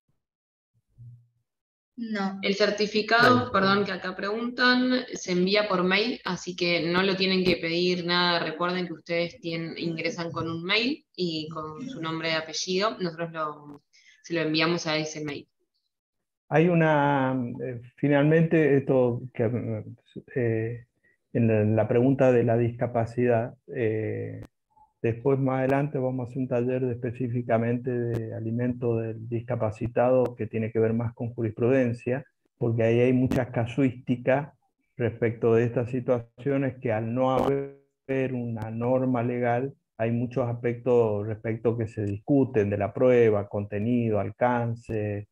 No. El certificado, Bueno. perdón, que acá preguntan, se envía por mail, así que no lo tienen que pedir nada. Recuerden que ustedes ingresan con un mail y con su nombre y apellido. Nosotros se lo enviamos a ese mail. Hay finalmente, esto que en la pregunta de la discapacidad, después más adelante vamos a hacer un taller específicamente de alimento del discapacitado que tiene que ver más con jurisprudencia, porque ahí hay muchas casuísticas respecto de estas situaciones que al no haber una norma legal, hay muchos aspectos respecto que se discuten de la prueba, contenido, alcance,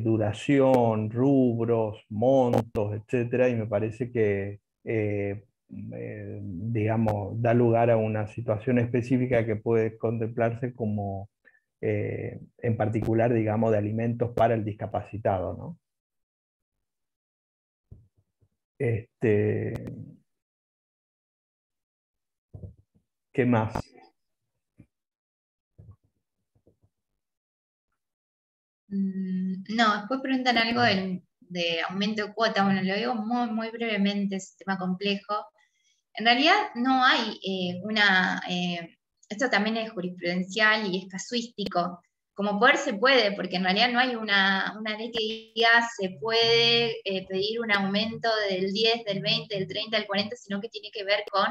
duración, rubros, montos, etcétera, y me parece que digamos, da lugar a una situación específica que puede contemplarse como, en particular, digamos, de alimentos para el discapacitado, ¿no? ¿Qué más? No, después preguntan algo de aumento de cuota. Bueno, lo digo muy brevemente, es un tema complejo. En realidad no hay esto también es jurisprudencial y es casuístico. Como poder se puede, porque en realidad no hay una ley que diga se puede pedir un aumento del 10, del 20, del 30, del 40, sino que tiene que ver con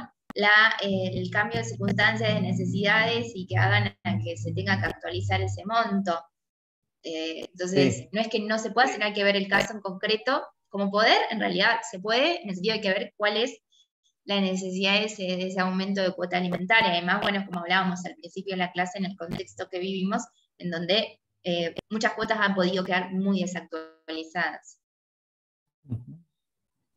el cambio de circunstancias, de necesidades y que hagan a que se tenga que actualizar ese monto. Entonces, Sí. no es que no se pueda, sino hay que ver el caso en concreto, como poder, en realidad se puede, en el sentido de que ver cuál es la necesidad de ese aumento de cuota alimentaria. Además, bueno, como hablábamos al principio de la clase, en el contexto que vivimos, en donde muchas cuotas han podido quedar muy desactualizadas.